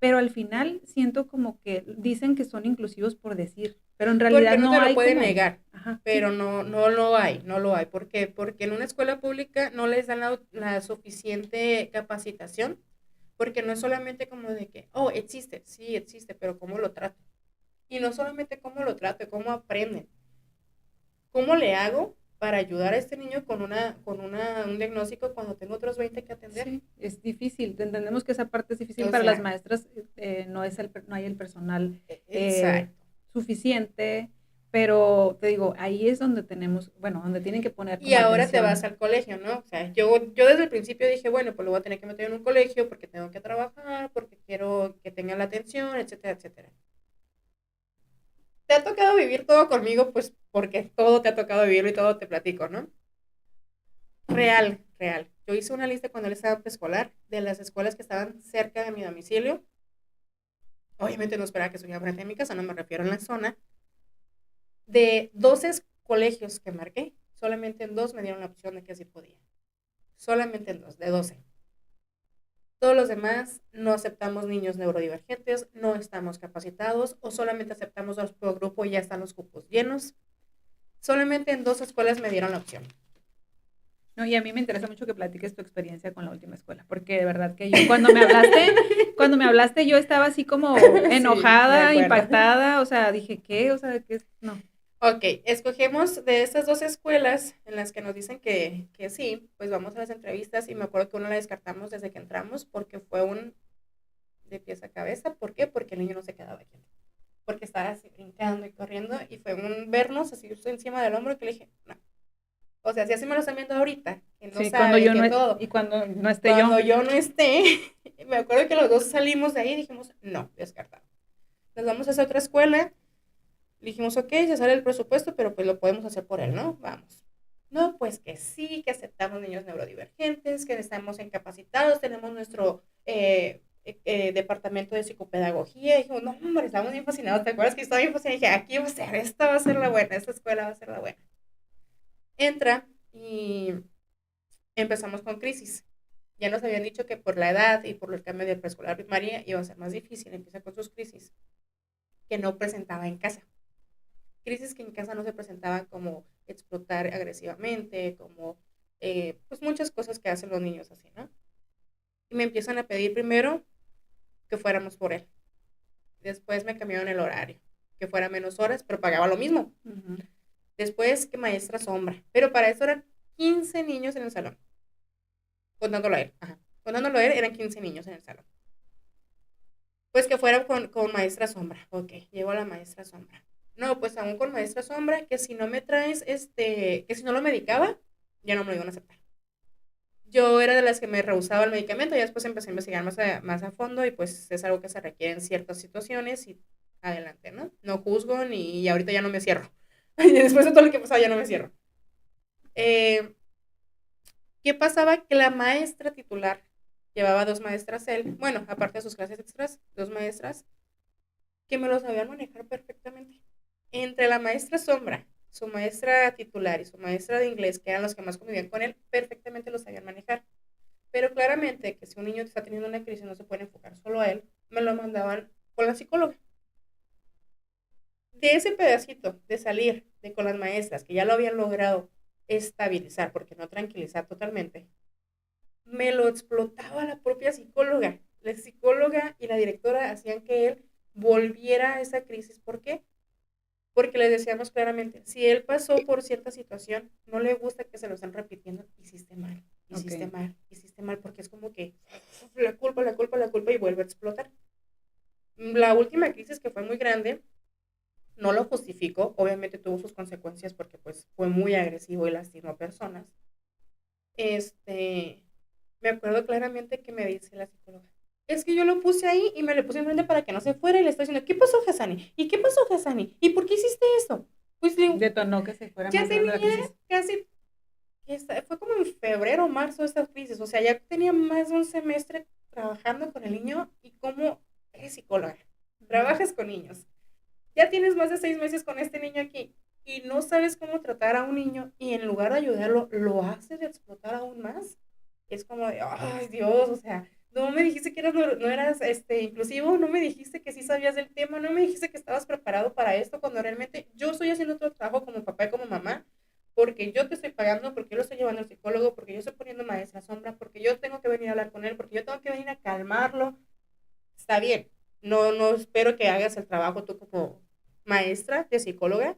pero al final siento como que dicen que son inclusivos por decir, pero en porque realidad no te no lo hay pueden como, negar, ajá, pero sí, no lo hay, no lo hay. ¿Por qué? Porque en una escuela pública no les dan la suficiente capacitación, porque no es solamente como de que, oh, existe, sí existe, pero ¿cómo lo trato? Y no solamente cómo lo trato, cómo aprenden. ¿Cómo le hago para ayudar a este niño un diagnóstico cuando tengo otros 20 que atender? sí, es difícil. Entendemos que esa parte es difícil O para las sea, maestras, no hay el personal exacto. suficiente, pero te digo, ahí es donde tenemos, bueno, donde tienen que poner Y como ahora te vas atención. al colegio, ¿no? O sea, yo desde el principio dije, bueno, pues lo voy a tener que meter en un colegio porque tengo que trabajar, porque quiero que tenga la atención, etcétera, etcétera. Te ha tocado vivir todo conmigo, pues porque todo te ha tocado vivirlo y todo te platico, ¿no? Real, real. Yo hice una lista cuando él estaba en preescolar de las escuelas que estaban cerca de mi domicilio. Obviamente no esperaba que estuviera frente a mi casa, no me refiero a la zona. De 12 colegios que marqué, solamente en 2 me dieron la opción de que sí podía. Solamente en 2, de 12. Todos los demás no aceptamos niños neurodivergentes, no estamos capacitados o solamente aceptamos 2 por grupo y ya están los cupos llenos. Solamente en 2 escuelas me dieron la opción. No, y a mí me interesa mucho que platiques tu experiencia con la última escuela, porque de verdad que yo cuando me hablaste yo estaba así como Sí, me enojada, acuerdo. impactada, o sea, dije, ¿qué? O sea, ¿qué? No. Ok, escogemos de estas 2 escuelas en las que nos dicen que sí, pues vamos a las entrevistas y me acuerdo que una la descartamos desde que entramos porque fue un de pies a cabeza. ¿Por qué? Porque el niño no se quedaba quieto. Porque estaba así brincando y corriendo y fue un vernos así encima del hombro que le dije, no. O sea, si así me lo están viendo ahorita, que no Sí, cuando sabe, yo que no, todo. y cuando no esté Cuando yo. yo no esté, me acuerdo que los dos salimos de ahí y dijimos, no, descartado. Nos vamos a esa otra escuela. Dijimos, ok, se sale el presupuesto, pero pues lo podemos hacer por él, ¿no? Vamos. No, pues que sí, que aceptamos niños neurodivergentes, que estamos incapacitados, tenemos nuestro departamento de psicopedagogía. Y dijimos, no, hombre, estamos bien fascinados. ¿Te acuerdas que estaba bien fascinada? Y dije, aquí va a ser, esta va a ser la buena, esta escuela va a ser la buena. Entra y empezamos con crisis. Ya nos habían dicho que por la edad y por el cambio de preescolar a primaria iba a ser más difícil. Empieza con sus crisis que no presentaba en casa. Crisis que en casa no se presentaban como explotar agresivamente, como pues muchas cosas que hacen los niños así, ¿no? Y me empiezan a pedir primero que fuéramos por él. Después me cambiaron el horario, que fuera menos horas, pero pagaba lo mismo. Ujú. Después que maestra sombra, pero para eso eran 15 niños en el salón, contándolo a él. Ajá. Contándolo a él eran 15 niños en el salón. Pues que fuera con maestra sombra. Ok, llevo a la maestra sombra. No, pues aún con maestra sombra, que si no me traes, que si no lo medicaba, ya no me lo iban a aceptar. Yo era de las que me rehusaba el medicamento, y después empecé a investigar más a fondo y pues es algo que se requiere en ciertas situaciones y adelante, ¿no? No juzgo ni y ahorita ya no me cierro. Y después de todo lo que pasaba ya no me cierro. Eh, ¿Qué pasaba? Que la maestra titular llevaba 2 maestras él, bueno, aparte de sus clases extras, 2 maestras que me lo sabían manejar perfectamente. Entre la maestra Sombra, su maestra titular y su maestra de inglés, que eran los que más convivían con él, perfectamente lo sabían manejar. Pero claramente que si un niño está teniendo una crisis no se puede enfocar solo a él, me lo mandaban con la psicóloga. De ese pedacito de salir de con las maestras que ya lo habían logrado estabilizar, porque no tranquilizar totalmente, me lo explotaba la propia psicóloga. La psicóloga y la directora hacían que él volviera a esa crisis. ¿Por qué? Porque le decíamos claramente, si él pasó por cierta situación, no le gusta que se lo estén repitiendo, Ok. hiciste mal, porque es como que la culpa y vuelve a explotar. La última crisis que fue muy grande, no lo justificó, obviamente tuvo sus consecuencias porque pues fue muy agresivo y lastimó a personas. Este, me acuerdo claramente que me dice la psicóloga, es que yo lo puse ahí y me lo puse enfrente para que no se fuera y le estoy diciendo, ¿qué pasó, Hassani? ¿Y qué pasó, Hassani? ¿Y por qué hiciste eso? Pues le digo, Detonó que se fuera ya más grande la tenía crisis. casi, fue como en febrero o marzo esta crisis, o sea, ya tenía más de un semestre trabajando con el niño y como eres psicóloga, trabajas con niños, ya tienes más de 6 meses con este niño aquí y no sabes cómo tratar a un niño y en lugar de ayudarlo, lo haces de explotar aún más. Es como de, ay Dios, o sea, no me dijiste que no eras inclusivo, no me dijiste que sí sabías del tema, no me dijiste que estabas preparado para esto, cuando realmente yo estoy haciendo todo el trabajo como papá y como mamá, porque yo te estoy pagando, porque yo lo estoy llevando al psicólogo, porque yo estoy poniendo maestra sombra, porque yo tengo que venir a hablar con él, porque yo tengo que venir a calmarlo. Está bien, no espero que hagas el trabajo tú como maestra de psicóloga,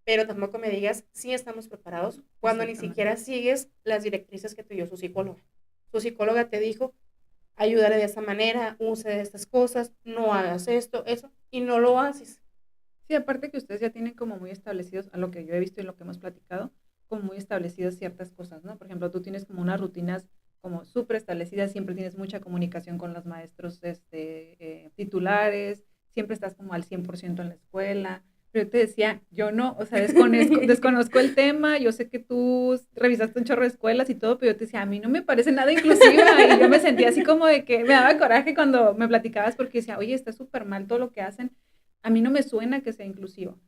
pero tampoco me digas si estamos preparados cuando ni Exactamente. siquiera sigues las directrices que te dio su psicóloga. Su psicóloga te dijo, ayúdale de esta manera, use de estas cosas, no hagas esto, eso, y no lo haces. Sí, aparte que ustedes ya tienen como muy establecidos, a lo que yo he visto y lo que hemos platicado, como muy establecidas ciertas cosas, ¿no? Por ejemplo, tú tienes como unas rutinas como súper establecidas, siempre tienes mucha comunicación con los maestros titulares, siempre estás como al 100% en la escuela. Pero yo te decía, yo no, o sea, desconozco el tema, yo sé que tú revisaste un chorro de escuelas y todo, pero yo te decía, a mí no me parece nada inclusiva y yo me sentía así como de que me daba coraje cuando me platicabas porque decía, oye, está súper mal todo lo que hacen, a mí no me suena que sea inclusivo.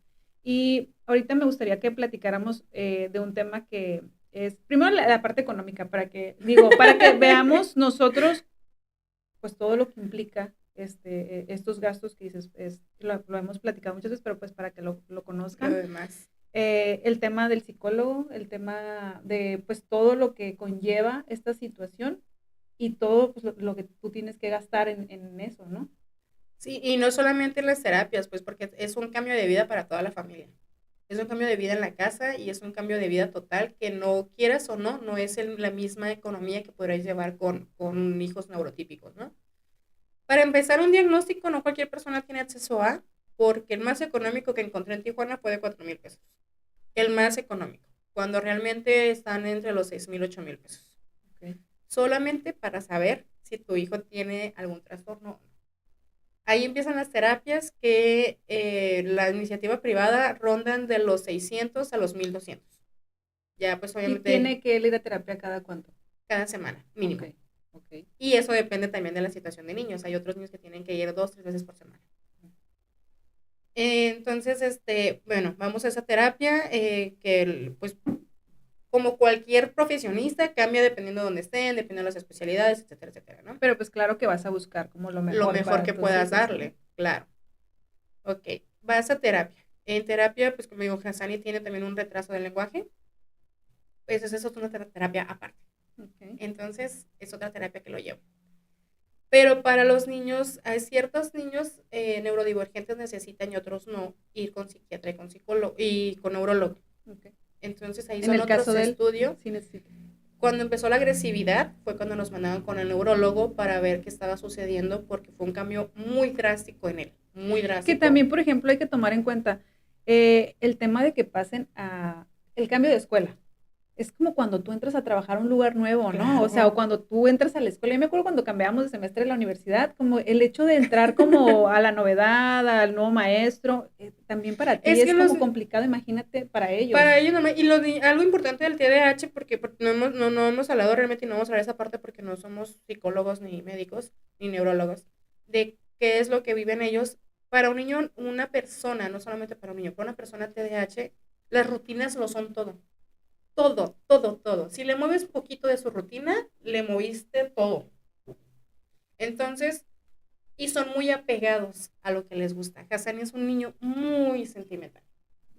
Y ahorita me gustaría que platicáramos de un tema que es, primero la parte económica, para que veamos nosotros, pues todo lo que implica estos gastos que dices, lo hemos platicado muchas veces, pero pues para que lo Lo conozcan. demás. El tema del psicólogo, el tema de pues todo lo que conlleva esta situación y todo pues, lo que tú tienes que gastar en eso, ¿no? Sí, y no solamente en las terapias, pues porque es un cambio de vida para toda la familia. Es un cambio de vida en la casa y es un cambio de vida total que no quieras o no, no es la misma economía que podréis llevar con hijos neurotípicos, ¿no? Para empezar, un diagnóstico no cualquier persona tiene acceso a, porque el más económico que encontré en Tijuana fue de 4,000 pesos. El más económico, cuando realmente están entre los 6,000, 8,000 pesos. Okay. Solamente para saber si tu hijo tiene algún trastorno o no. Ahí empiezan las terapias que la iniciativa privada rondan de los 600 a los 1,200. Ya, pues Y obviamente tiene que ir a terapia cada cuánto. cada semana, Ok, mínimo. ok. Y eso depende también de la situación de niños. Hay otros niños que tienen que ir 2, 3 veces por semana. Entonces, bueno, vamos a esa terapia que, pues, como cualquier profesionista, cambia dependiendo de dónde estén, dependiendo de las especialidades, etcétera, etcétera, ¿no? Pero pues claro que vas a buscar como lo Lo mejor mejor para que tus puedas hijos, ¿no? darle, claro. Ok, vas a terapia. En terapia, pues como digo, Hassani tiene también un retraso del lenguaje, pues esa es otra terapia aparte. Okay. Entonces, es otra terapia que lo llevo. Pero para los niños, hay ciertos niños neurodivergentes necesitan y otros no ir con psiquiatra y con psicólogo y con neurólogo. Okay. Entonces ahí En son el caso otros de él, estudios. sí necesita. Cuando empezó la agresividad fue cuando nos mandaron con el neurólogo para ver qué estaba sucediendo porque fue un cambio muy drástico en él, muy Que drástico. también, por ejemplo, hay que tomar en cuenta el tema de que pasen a el cambio de escuela. Es como cuando tú entras a trabajar a un lugar nuevo, ¿no? O sea, o Claro. cuando tú entras a la escuela. Yo me acuerdo cuando cambiamos de semestre en la universidad, como el hecho de entrar como a la novedad, al nuevo maestro, también para ti Es que es como complicado, imagínate, para para ellos. ellos nomás, y algo importante del TDAH, porque no hemos hablado realmente y no vamos a hablar esa parte porque no somos psicólogos ni médicos ni neurólogos, de qué es lo que viven ellos. Para un niño, una persona, no solamente para un niño, para una persona TDAH, las rutinas lo son todo. Todo, todo, todo. Si le mueves poquito de su rutina, le moviste todo. Entonces, y son muy apegados a lo que les gusta. Hassani es un niño muy sentimental,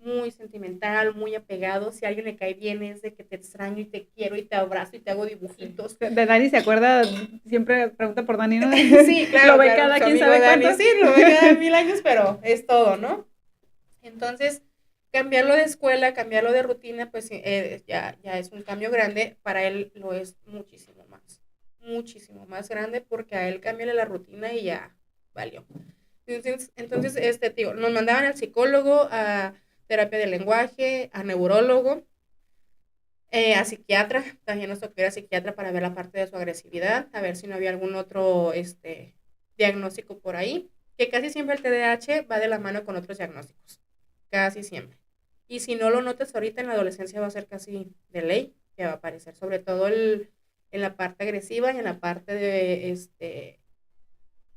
muy sentimental, muy apegado. Si a alguien le cae bien es de que te extraño y te quiero y te abrazo y te hago dibujitos. De Dani se acuerda, siempre pregunta por Dani, ¿no? Sí, claro, Lo ve claro, cada su quien amigo sabe Dani, cuánto. sí, lo ve cada 1000 años, pero es todo, ¿no? Entonces, cambiarlo de escuela, cambiarlo de rutina, pues ya es un cambio grande. Para él lo es muchísimo más grande, porque a él cámbiale la rutina y ya valió. Entonces digo, nos mandaban al psicólogo, a terapia de lenguaje, a neurólogo, a psiquiatra. También nos tocó ir a psiquiatra para ver la parte de su agresividad, a ver si no había algún otro diagnóstico por ahí, que casi siempre el TDAH va de la mano con otros diagnósticos, casi siempre. Y si no lo notas ahorita, en la adolescencia va a ser casi de ley que va a aparecer, sobre todo en la parte agresiva y en la parte de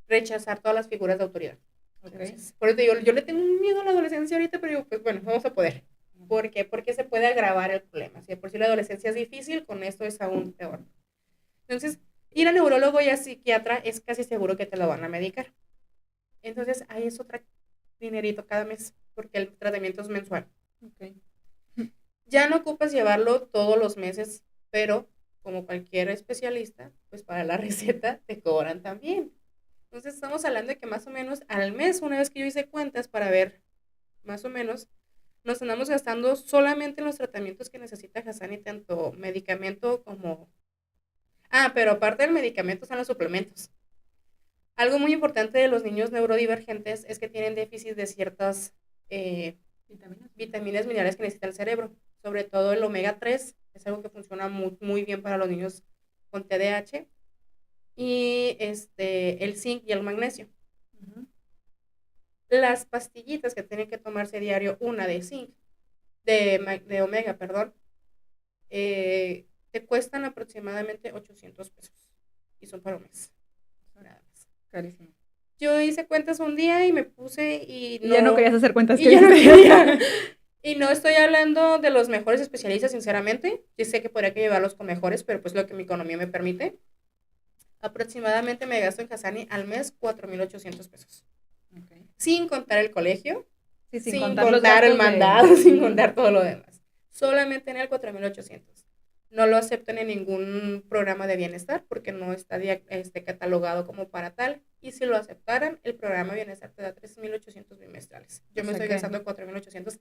rechazar todas las figuras de autoridad. Entonces, por eso te digo, yo le tengo un miedo a la adolescencia ahorita, pero digo, pues bueno, vamos a poder. ¿Por qué? Porque se puede agravar el problema. Si de por sí la adolescencia es difícil, con esto es aún peor. Entonces, ir a neurólogo y a psiquiatra es casi seguro que te lo van a medicar. Entonces, ahí es otro dinerito cada mes, porque el tratamiento es mensual. Okay. Ya no ocupas llevarlo todos los meses, pero como cualquier especialista, pues para la receta te cobran también. Entonces estamos hablando de que más o menos al mes, una vez que yo hice cuentas para ver más o menos, nos andamos gastando solamente en los tratamientos que necesita Hassani, tanto medicamento como... Ah, pero aparte del medicamento están los suplementos. Algo muy importante de los niños neurodivergentes es que tienen déficit de ciertas vitaminas, minerales que necesita el cerebro, sobre todo el omega 3, es algo que funciona muy bien para los niños con TDAH, y el zinc y el magnesio. Uh-huh. Las pastillitas que tienen que tomarse diario, una de zinc, de omega, perdón, te cuestan aproximadamente 800 pesos y son para un mes. Nada más. Carísimo. Yo hice cuentas un día y me puse y no... Ya no querías hacer cuentas. Y ya no quería. Y no estoy hablando de los mejores especialistas, sinceramente. Yo sé que podría que llevarlos con mejores, pero pues lo que mi economía me permite. Aproximadamente me gasto en Hassani al mes 4,800 pesos. Okay. Sin contar el colegio, sí, sin contar el mandado, sin contar todo lo demás. Solamente en el 4,800. No lo aceptan en ningún programa de bienestar porque no está catalogado como para tal. Y si lo aceptaran, el programa de bienestar te da 3,800 bimestrales. Yo me estoy gastando 4,800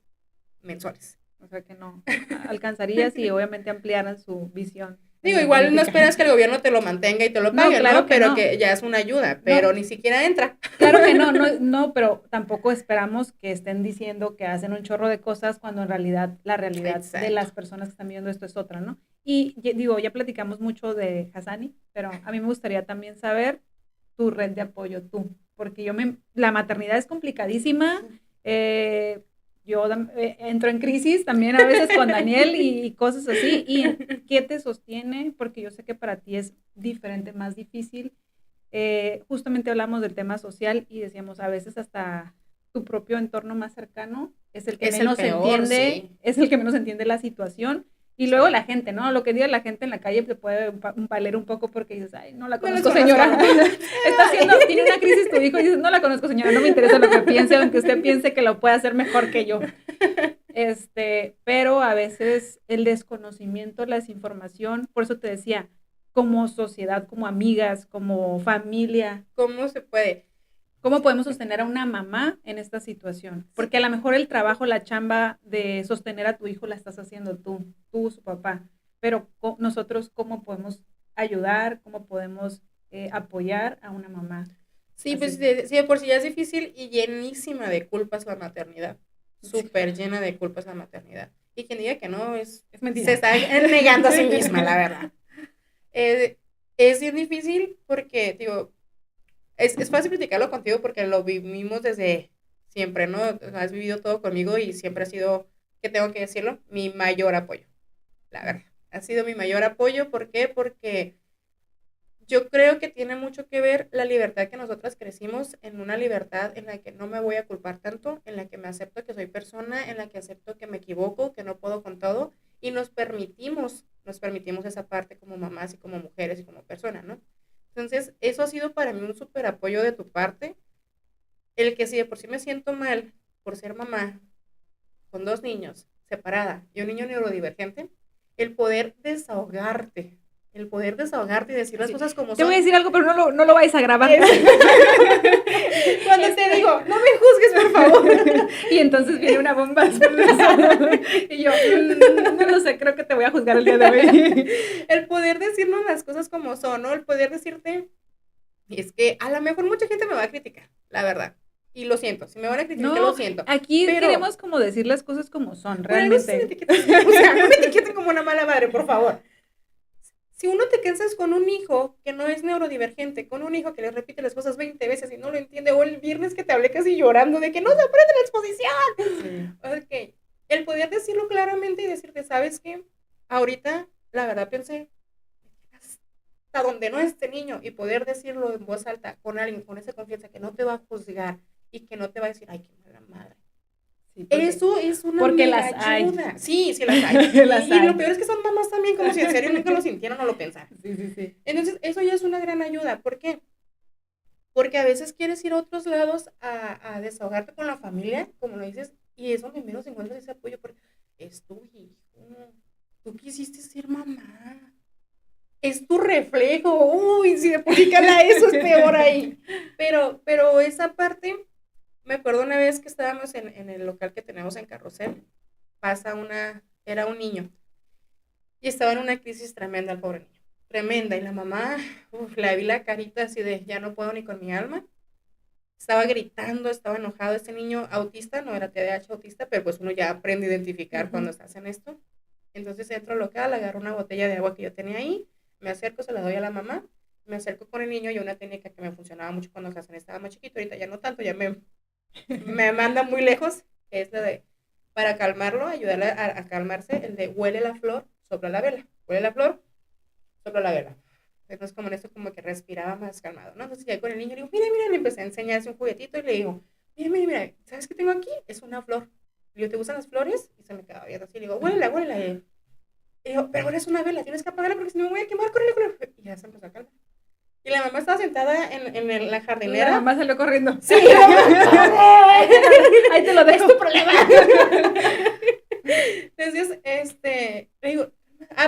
mensuales. O sea que no alcanzarías y obviamente ampliaran su visión. Digo, igual política. No esperas que el gobierno te lo mantenga y te lo pague, no, claro, ¿no? Pero no. Que ya es una ayuda, pero no. Ni siquiera entra. Claro que no, pero tampoco esperamos que estén diciendo que hacen un chorro de cosas cuando en realidad la realidad Exacto. De las personas que están viendo esto es otra, ¿no? Y digo, ya platicamos mucho de Hassani, pero a mí me gustaría también saber tu red de apoyo, tú, porque la maternidad es complicadísima, yo entro en crisis también a veces con Daniel y cosas así. ¿Y qué te sostiene? Porque yo sé que para ti es diferente, más difícil. Justamente hablamos del tema social y decíamos a veces hasta tu propio entorno más cercano es el que menos entiende, sí. Es el que menos entiende la situación. Y luego la gente, ¿no? Lo que diga la gente en la calle te puede valer un poco porque dices, ay, no la conozco, señora. Tiene una crisis tu hijo y dices, no la conozco, señora, no me interesa lo que piense, aunque usted piense que lo puede hacer mejor que yo. Pero a veces el desconocimiento, la desinformación, por eso te decía, como sociedad, como amigas, como familia. ¿Cómo se puede? ¿Cómo podemos sostener a una mamá en esta situación? Porque a lo mejor el trabajo, la chamba de sostener a tu hijo la estás haciendo tú, su papá. Pero nosotros, ¿cómo podemos ayudar? ¿Cómo podemos apoyar a una mamá? Sí, pues sí, de por sí ya es difícil y llenísima de culpas la maternidad. Súper llena de culpas la maternidad. Y quien diga que no, es mentira. Se está negando a sí misma, la verdad. Es bien difícil porque, digo, es fácil platicarlo contigo porque lo vivimos desde siempre, ¿no? Has vivido todo conmigo y siempre ha sido, que tengo que decirlo, mi mayor apoyo, la verdad. Ha sido mi mayor apoyo, ¿por qué? Porque yo creo que tiene mucho que ver la libertad que nosotras crecimos, en una libertad en la que no me voy a culpar tanto, en la que me acepto que soy persona, en la que acepto que me equivoco, que no puedo con todo, y nos permitimos esa parte como mamás y como mujeres y como personas, ¿no? Entonces, eso ha sido para mí un súper apoyo de tu parte, el que si de por sí me siento mal por ser mamá, con 2 niños, separada, y un niño neurodivergente, el poder desahogarte, y decir las Sí. cosas como Te voy a son. decir algo, pero no lo vais a grabar. Cuando te digo, no me juzgues, por favor. Y entonces viene una bomba. Y yo, no lo sé, creo que te voy a juzgar el día de hoy. El poder decirnos las cosas como son, ¿no? El poder decirte, es que a lo mejor mucha gente me va a criticar, la verdad. Y lo siento, si me van a criticar, No, lo siento. aquí pero queremos como decir las cosas como son, por algo sí me realmente. etiquetan, o sea, no me etiqueten como una mala madre, por favor. Si uno te cansas con un hijo que no es neurodivergente, con un hijo que le repite las cosas 20 veces y no lo entiende, o el viernes que te hablé casi llorando de que no se aprende la exposición. Sí. Ok, el poder decirlo claramente y decirte, ¿sabes qué? Ahorita, la verdad, pensé, hasta donde no esté niño, y poder decirlo en voz alta con alguien con esa confianza que no te va a juzgar y que no te va a decir, ay, qué mala madre. Sí, Eso es una porque mega las hay. ayuda. Sí, sí las hay. Las Y hay. lo peor es que son mamás también, como si en serio nunca lo sintieran o lo pensaran. Sí. Entonces, eso ya es una gran ayuda. ¿Por qué? Porque a veces quieres ir a otros lados a desahogarte con la familia, como lo dices, y es donde menos encuentras ese apoyo, porque es tu hijo. Tú quisiste ser mamá. Es tu reflejo. Uy, si de por sí cala eso es peor ahí. Pero esa parte, me acuerdo una vez que estábamos en el local que tenemos en Carrusel, era un niño, y estaba en una crisis tremenda el pobre niño. Tremenda. Y la mamá, le vi la carita así de, ya no puedo ni con mi alma. Estaba gritando, estaba enojado. Este niño autista, no era TDAH autista, pero pues uno ya aprende a identificar cuando estás en esto. Entonces entro al local, agarro una botella de agua que yo tenía ahí, me acerco, se la doy a la mamá, me acerco con el niño, y una técnica que me funcionaba mucho cuando Hassan estaba más chiquito, ahorita ya no tanto, ya me manda muy lejos, que es la de, para calmarlo, ayudarle a calmarse, el de huele la flor, sopla la vela, huele la flor, sopla la vela. Entonces, como en esto, como que respiraba más calmado, ¿no? Entonces, ya con el niño le digo, mira, le empecé a enseñarse un juguetito y le digo, mira, ¿sabes qué tengo aquí? Es una flor. Le digo, ¿te gustan las flores? Y se me quedaba viendo así, le digo, huélela. Y digo, pero ahora es una vela, tienes que apagarla porque si no me voy a quemar, córrele. Y ya se empezó a calmar. Y la mamá estaba sentada en la jardinera. La mamá salió corriendo. Sí, ahí te lo dejo. Es tu problema. Entonces, le digo,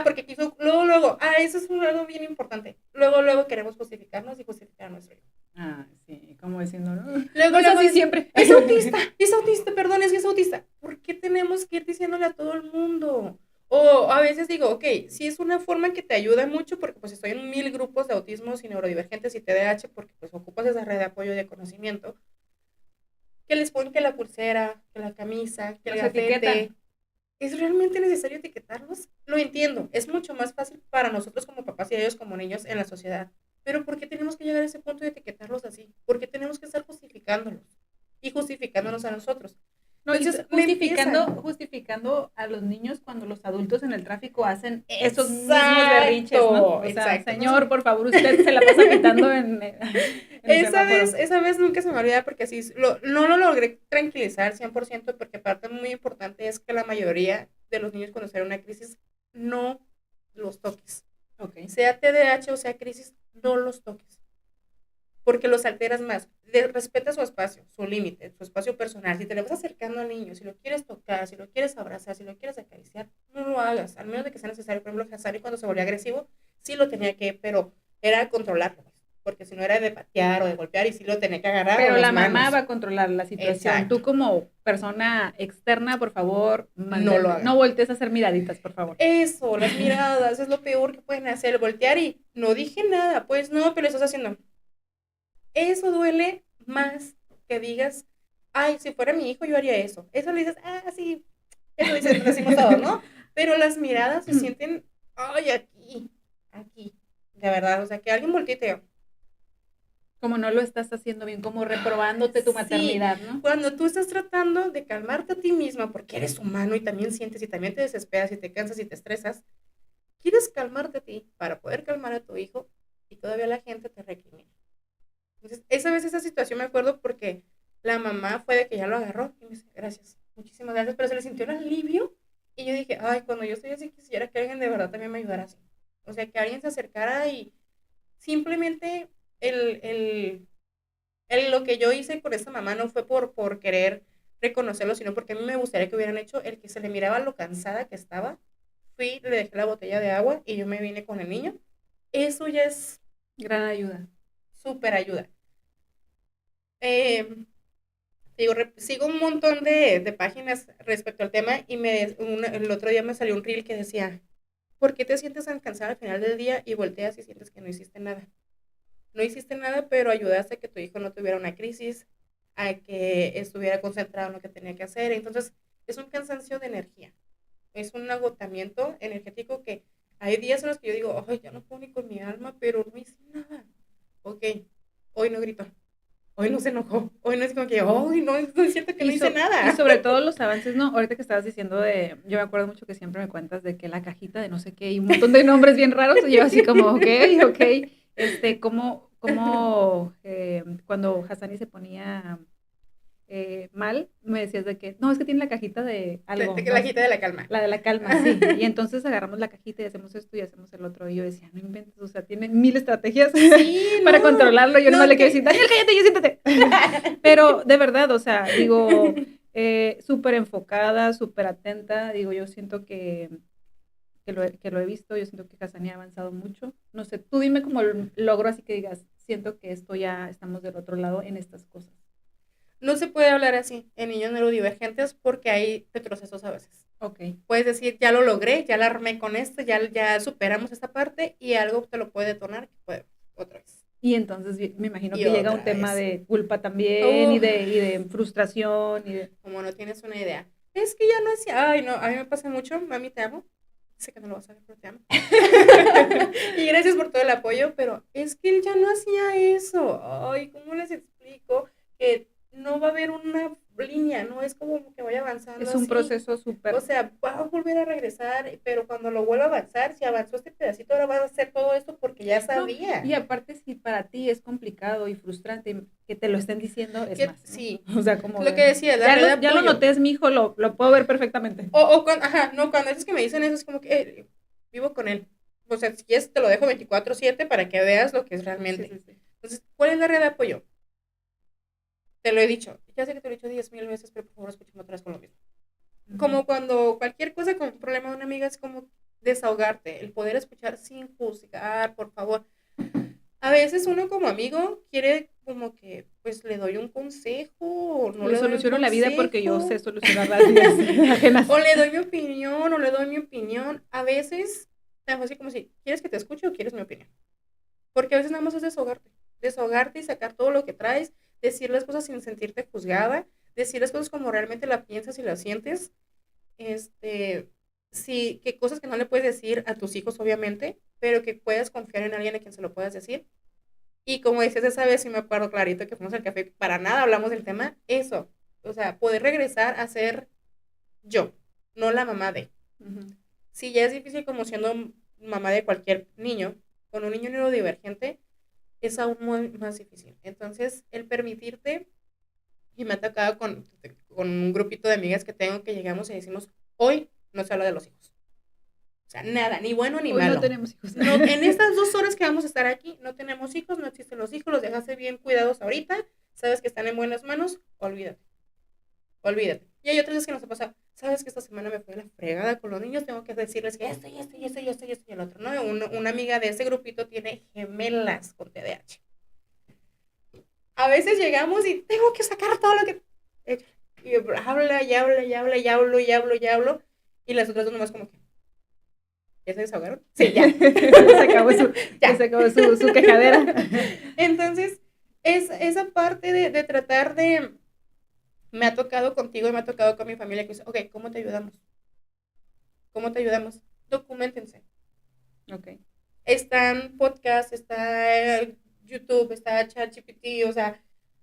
porque quiso, luego, eso es algo bien importante. Luego queremos justificarnos y justificar a nuestro hijo. Sí, como diciendo, ¿no? Luego, No es así siempre. es autista, perdón, es que es autista. ¿Por qué tenemos que ir diciéndole a todo el mundo? O a veces digo, ok, sí es una forma que te ayuda mucho porque pues estoy en 1000 grupos de autismos y neurodivergentes y TDAH porque pues ocupas esa red de apoyo y de conocimiento, que les ponen que la pulsera, que la camisa, que el Los gafete. etiquetan. ¿Es realmente necesario etiquetarlos? Lo entiendo, es mucho más fácil para nosotros como papás y ellos como niños en la sociedad. Pero ¿por qué tenemos que llegar a ese punto de etiquetarlos así? ¿Por qué tenemos que estar justificándolos? Y justificándonos a nosotros. No, Entonces, justificando a los niños cuando los adultos en el tráfico hacen esos mismos berrinches, ¿no? O sea, Exacto. señor, por favor, usted se la pasa pitando en el semáforo. Esa vez nunca se me olvida porque así no lo logré tranquilizar 100% porque parte muy importante es que la mayoría de los niños cuando se da una crisis no los toques. Okay. Sea TDAH o sea crisis, no los toques. Porque los alteras más. Respeta su espacio, su límite, su espacio personal. Si te le vas acercando al niño, si lo quieres tocar, si lo quieres abrazar, si lo quieres acariciar, no lo hagas, al menos de que sea necesario. Por ejemplo, Hassani cuando se volvió agresivo, sí lo tenía que, pero era controlarlo, porque si no era de patear o de golpear y sí lo tenía que agarrar. Pero la mamá va a controlar la situación. Exacto. Tú como persona externa, por favor, no lo hagas. No voltees a hacer miraditas, por favor. Eso, las miradas, es lo peor que pueden hacer, voltear y no dije nada, pues no, pero lo estás haciendo. Eso duele más que digas, ay, si fuera mi hijo yo haría eso. Eso le dices, sí, eso decimos todos, ¿no? Pero las miradas se sienten, ay, aquí, de verdad, o sea, que alguien voltee y te... Como no lo estás haciendo bien, como reprobándote tu maternidad, ¿no? Cuando tú estás tratando de calmarte a ti misma, porque eres humano y también sientes y también te desesperas y te cansas y te estresas, quieres calmarte a ti para poder calmar a tu hijo y todavía la gente te recrimina. Entonces, esa situación me acuerdo porque la mamá fue de que ya lo agarró y me dice, gracias, muchísimas gracias, pero se le sintió el alivio y yo dije, ay, cuando yo estoy así quisiera que alguien de verdad también me ayudara así. O sea, que alguien se acercara y simplemente lo que yo hice con esta mamá no fue por querer reconocerlo, sino porque a mí me gustaría que hubieran hecho el que se le miraba lo cansada que estaba. Fui, le dejé la botella de agua y yo me vine con el niño. Eso ya es Gran ayuda. súper ayuda. Eh, Digo, sigo un montón de páginas respecto al tema y el otro día me salió un reel que decía, ¿por qué te sientes tan cansada al final del día y volteas y sientes que no hiciste nada? No hiciste nada, pero ayudaste a que tu hijo no tuviera una crisis, a que estuviera concentrado en lo que tenía que hacer. Entonces, es un cansancio de energía, es un agotamiento energético que hay días en los que yo digo, ay, ya no puedo ni con mi alma, pero no hice nada. Ok, hoy no gritó, hoy no se enojó, hoy no es como que, ay, no, no es cierto que no hice nada. Y sobre todo los avances, ¿no? Ahorita que estabas diciendo yo me acuerdo mucho que siempre me cuentas de que la cajita de no sé qué y un montón de nombres bien raros, y yo así como, ok, cuando Hassani se ponía mal, me decías de que, no, es que tiene la cajita de algo, La ¿no? cajita de la calma. La de la calma, sí. Y entonces agarramos la cajita y hacemos esto y hacemos el otro. Y yo decía, no inventes, o sea, tiene 1000 estrategias sí, para no, controlarlo. Yo no, nomás le quiero decir, Daniel, cállate, ya siéntate. Pero de verdad, o sea, digo, súper enfocada, súper atenta. Digo, yo siento que lo he visto, yo siento que Hassani ha avanzado mucho. No sé, tú dime como logro así que digas, siento que esto ya estamos del otro lado en estas cosas. No se puede hablar así en niños neurodivergentes porque hay retrocesos a veces. Ok. Puedes decir, ya lo logré, ya la armé con esto, ya superamos esta parte y algo te lo puede detonar que puede otra vez. Y entonces me imagino Y que llega un otra tema vez. de culpa también y de frustración y de... Como no tienes una idea. Es que ya no hacía, ay no, a mí me pasa mucho, mami te amo. Sé que no lo vas a ver, pero te amo. Y gracias por todo el apoyo, pero es que él ya no hacía eso. Ay, ¿cómo les explico? Que no va a haber una línea, no es como que vaya avanzando Es un así. proceso súper... O sea, va a volver a regresar, pero cuando lo vuelva a avanzar, si avanzó este pedacito, ahora va a hacer todo esto porque ya sabía. No, y aparte, si para ti es complicado y frustrante que te lo estén diciendo, es Que, más, ¿no? sí, O sea, como lo que decía, la red de ya lo apoyo. noté, es mi hijo, lo puedo ver perfectamente. O cuando, ajá, no, cuando es que me dicen eso, es como que vivo con él. O sea, si quieres, te lo dejo 24/7 para que veas lo que es realmente. Sí. Entonces, ¿cuál es la red de apoyo? Te lo he dicho, ya sé que te lo he dicho 10,000 veces, pero por favor escúchame otra vez con lo mismo. Como cuando cualquier cosa con un problema de una amiga es como desahogarte, el poder escuchar sin juzgar, por favor. A veces uno como amigo quiere como que pues le doy un consejo, o no le le doy un soluciono la vida porque yo sé consejo, solucionar las vidas ajenas. o le doy mi opinión, o le doy mi opinión. A veces, así como si, ¿quieres que te escuche o quieres mi opinión? Porque a veces nada más es desahogarte y sacar todo lo que traes, decir las cosas sin sentirte juzgada, decir las cosas como realmente la piensas y las sientes. Sí, que cosas que no le puedes decir a tus hijos, obviamente, pero que puedas confiar en alguien a quien se lo puedas decir. Y como decías esa vez, sí me acuerdo clarito que fuimos al café, para nada hablamos del tema, eso, o sea, poder regresar a ser yo, no la mamá de. Si ya es difícil como siendo mamá de cualquier niño, con un niño neurodivergente, es aún muy más difícil. Entonces, el permitirte, y me ha tocado con un grupito de amigas que tengo que llegamos y decimos, hoy no se habla de los hijos. O sea, nada, ni bueno ni Hoy malo. no tenemos hijos. No, en estas 2 horas que vamos a estar aquí, no tenemos hijos, no existen los hijos, los dejaste bien cuidados ahorita, sabes que están en buenas manos, olvídate. Olvídate. Y hay otras veces que nos ha pasado, sabes que esta semana me fue a la fregada con los niños, tengo que decirles que esto y esto y esto y esto y esto y el otro, ¿no? Una amiga de ese grupito tiene gemelas con TDAH. A veces llegamos y tengo que sacar todo lo que... Y habla y habla y habla y hablo y hablo y hablo. Y las otras dos nomás como que... ¿Ya se desahogaron? Sí, ya. Se acabó su quejadera. Entonces, es esa parte de tratar de... Me ha tocado contigo y me ha tocado con mi familia que dice, ok, ¿cómo te ayudamos? ¿Cómo te ayudamos? Documentense. Ok. Están podcasts, está YouTube, está ChatGPT, o sea,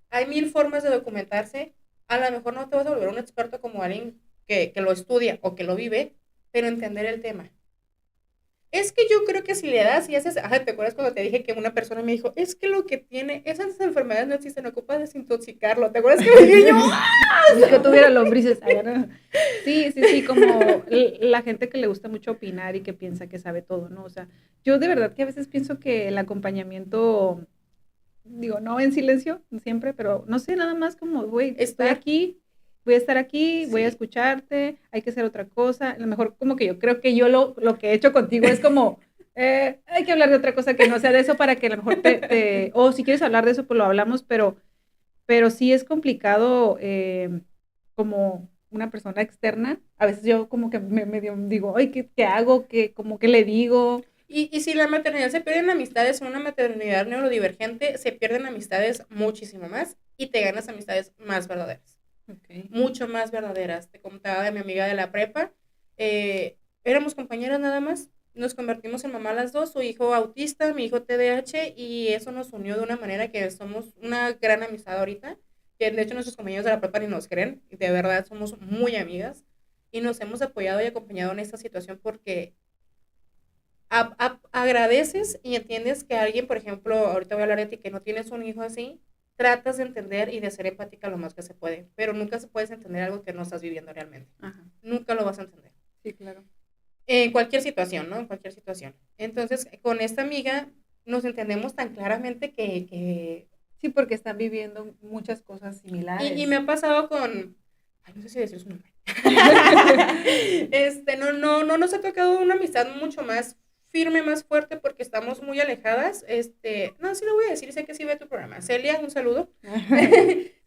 hay 1000 formas de documentarse. A lo mejor no te vas a volver un experto como alguien que lo estudia o que lo vive, pero entender el tema. Es que yo creo que si le das y haces, ¿te acuerdas cuando te dije que una persona me dijo, es que lo que tiene, esas enfermedades no existen, ocupas desintoxicarlo? ¿Te acuerdas que me dije yo? Ni que tuviera lombrices. Sí, como la gente que le gusta mucho opinar y que piensa que sabe todo, ¿no? O sea, yo de verdad que a veces pienso que el acompañamiento, digo, no en silencio siempre, pero no sé, nada más como, güey, estoy aquí voy a estar aquí, voy a Sí. escucharte, hay que hacer otra cosa. A lo mejor como que yo creo que yo lo que he hecho contigo es como, hay que hablar de otra cosa que no sea de eso para que a lo mejor o si quieres hablar de eso, pues lo hablamos, pero sí es complicado como una persona externa. A veces yo como que me medio digo, ay, ¿qué hago? Como que le digo? Y si la maternidad se pierden amistades en una maternidad neurodivergente, se pierden amistades muchísimo más y te ganas amistades más verdaderas. Okay. Mucho más verdaderas. Te contaba de mi amiga de la prepa. Éramos compañeras nada más. Nos convertimos en mamá las dos, su hijo autista, mi hijo TDAH, y eso nos unió de una manera que somos una gran amistad ahorita. Que de hecho nuestros compañeros de la prepa ni nos creen, de verdad somos muy amigas y nos hemos apoyado y acompañado en esta situación porque agradeces y entiendes que alguien, por ejemplo, ahorita voy a hablar de ti, que no tienes un hijo así, tratas de entender y de ser empática lo más que se puede, pero nunca se puedes entender algo que no estás viviendo realmente. Ajá. Nunca lo vas a entender. Sí, claro. En cualquier situación, ¿no? En cualquier situación. Entonces, con esta amiga nos entendemos tan claramente que Sí, porque están viviendo muchas cosas y similares. me ha pasado con, ay, no sé si decir su nombre. No nos ha tocado una amistad mucho más firme, más fuerte, porque estamos muy alejadas. No, sí lo voy a decir, sé que sí ve tu programa. Celia, un saludo. Sí,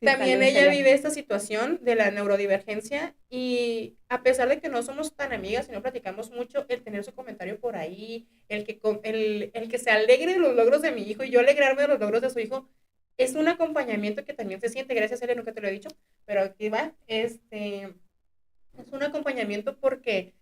También saludos, ella Celia. vive esta situación de la neurodivergencia y a pesar de que no somos tan amigas y no platicamos mucho, el tener su comentario por ahí, el que se alegre de los logros de mi hijo y yo alegrarme de los logros de su hijo, es un acompañamiento que también se siente. Gracias, Celia, nunca te lo he dicho, pero aquí va. Es un acompañamiento porque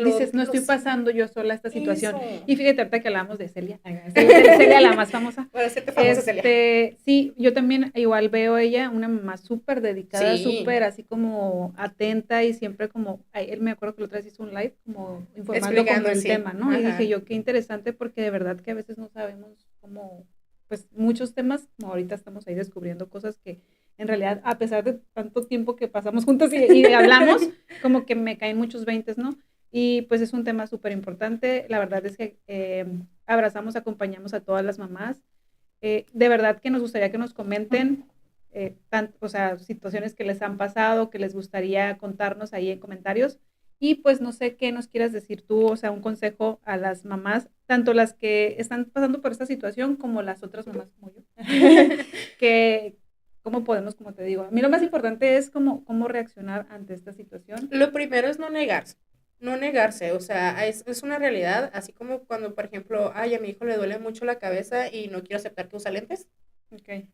Dices, no estoy los pasando yo sola esta situación. hizo. Y fíjate, ahorita que hablamos de Celia, Celia la más famosa. Para hacerte famosa, Celia. Sí, yo también igual veo a ella una mamá súper dedicada, Sí, súper así como atenta y siempre como, él me acuerdo que la otra vez hizo un live como informando como explicando, el sí. tema, ¿no? Y dije Ajá. yo, qué interesante porque de verdad que a veces no sabemos cómo, pues muchos temas, como ahorita estamos ahí descubriendo cosas que en realidad, a pesar de tanto tiempo que pasamos juntos y hablamos, como que me caen muchos veintes, ¿no? Y pues es un tema súper importante. La verdad es que abrazamos, acompañamos a todas las mamás. De verdad que nos gustaría que nos comenten, o sea, situaciones que les han pasado, que les gustaría contarnos ahí en comentarios. Y pues no sé qué nos quieras decir tú, o sea, un consejo a las mamás, tanto las que están pasando por esta situación como las otras mamás como yo, que cómo podemos, como te digo, a mí lo más importante es cómo reaccionar ante esta situación. Lo primero es no negarse. No negarse, o sea, es una realidad, así como cuando, por ejemplo, ay, a mi hijo le duele mucho la cabeza y no quiero aceptar que usa lentes. Okay.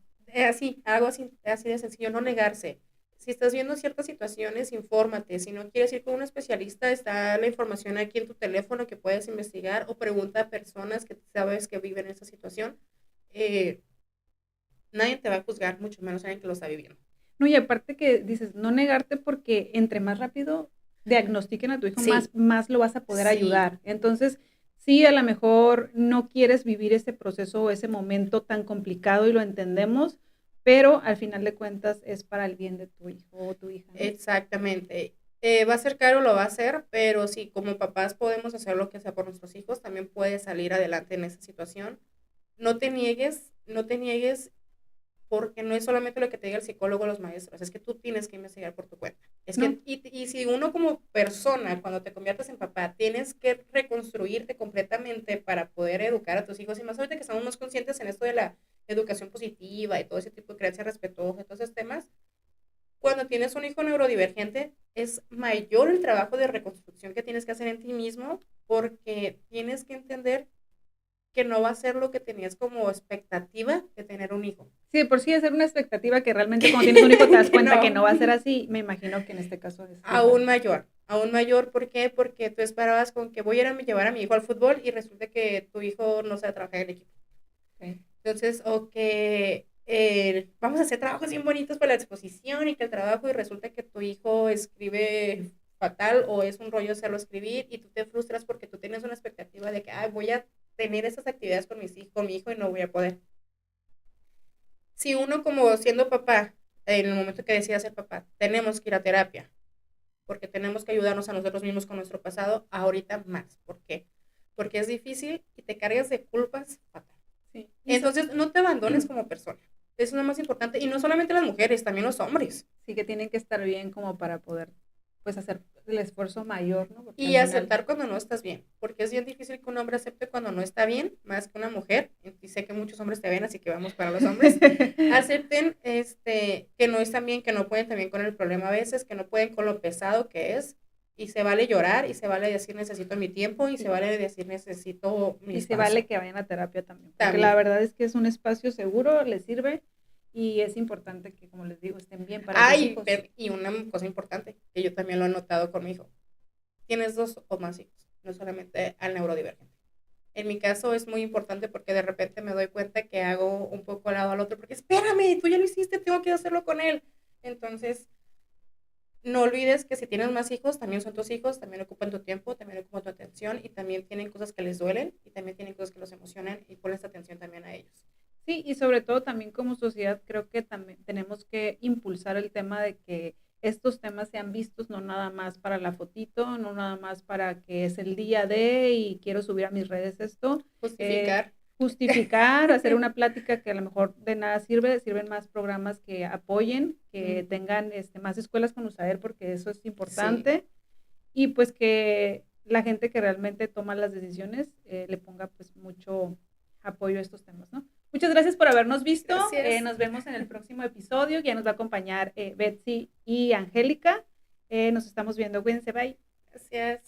Así, algo así, así de sencillo, no negarse. Si estás viendo ciertas situaciones, infórmate. Si no quieres ir con un especialista, está la información aquí en tu teléfono que puedes investigar o pregunta a personas que sabes que viven esa situación. Eh, Nadie te va a juzgar, mucho menos alguien que lo está viviendo. No, y aparte que dices, no negarte porque entre más rápido diagnostiquen a tu hijo, Sí, más lo vas a poder sí, ayudar. Entonces, sí, a lo mejor no quieres vivir ese proceso o ese momento tan complicado y lo entendemos, pero al final de cuentas es para el bien de tu hijo o tu hija, ¿no? exactamente. Va a ser caro, lo va a hacer, pero si como papás podemos hacer lo que sea por nuestros hijos, también puedes salir adelante en esa situación. No te niegues, no te niegues, porque no es solamente lo que te diga el psicólogo o los maestros, es que tú tienes que investigar por tu cuenta. ¿No? Y si uno como persona, cuando te conviertes en papá, tienes que reconstruirte completamente para poder educar a tus hijos, y más ahorita que estamos más conscientes en esto de la educación positiva y todo ese tipo de creencias respetuosas, todos esos temas, cuando tienes un hijo neurodivergente, es mayor el trabajo de reconstrucción que tienes que hacer en ti mismo, porque tienes que entender que no va a ser lo que tenías como expectativa de tener un hijo. Sí, por sí es una expectativa que realmente cuando tienes un hijo te das cuenta que No, no va a ser así. Me imagino que en este caso es diferente. aún mayor, ¿por qué? Porque tú esperabas con que voy a ir a llevar a mi hijo al fútbol y resulta que tu hijo no sabe trabajar en equipo. Okay. Entonces, o que vamos a hacer trabajos bien bonitos para la exposición y que el trabajo y resulta que tu hijo escribe fatal o es un rollo hacerlo escribir y tú te frustras porque tú tienes una expectativa de que voy a tener esas actividades con mi hijo y no voy a poder. Si uno como siendo papá, en el momento que decida ser papá, tenemos que ir a terapia, porque tenemos que ayudarnos a nosotros mismos con nuestro pasado, ahorita más. ¿Por qué? Porque es difícil y te cargas de culpas fatal. Sí. Entonces, no te abandones como persona. Eso es lo más importante. Y no solamente las mujeres, también los hombres. Sí que tienen que estar bien como para poder, pues, hacer el esfuerzo mayor, ¿no? Porque Y al final, aceptar cuando no estás bien, porque es bien difícil que un hombre acepte cuando no está bien, más que una mujer, y sé que muchos hombres te ven, así que vamos para los hombres, acepten que no están bien, que no pueden también con el problema a veces, que no pueden con lo pesado que es, y se vale llorar, y se vale decir necesito mi tiempo, y se vale decir necesito mi y se espacio. vale que vayan a terapia también, porque También. la verdad es que es un espacio seguro, les sirve, y es importante que, como les digo, estén bien para sus hijos. Y una cosa importante, que yo también lo he notado con mi hijo, tienes 2 o más hijos, no solamente al neurodivergente. En mi caso es muy importante porque de repente me doy cuenta que hago un poco al lado al otro, porque espérame, tú ya lo hiciste, tengo que hacerlo con él. Entonces, no olvides que si tienes más hijos, también son tus hijos, también ocupan tu tiempo, también ocupan tu atención y también tienen cosas que les duelen y también tienen cosas que los emocionan y pones atención también a ellos. Sí, y sobre todo también como sociedad creo que también tenemos que impulsar el tema de que estos temas sean vistos no nada más para la fotito, no nada más para que es el día de y quiero subir a mis redes esto, Justificar. justificar, hacer una plática que a lo mejor de nada sirve, sirven más programas que apoyen, que tengan más escuelas con USAER porque eso es importante, y pues que la gente que realmente toma las decisiones le ponga pues mucho apoyo a estos temas, ¿no? Muchas gracias por habernos visto. Nos vemos en el próximo episodio. Ya nos va a acompañar Betsy y Angélica. Nos estamos viendo. Cuídense. Bye. Gracias.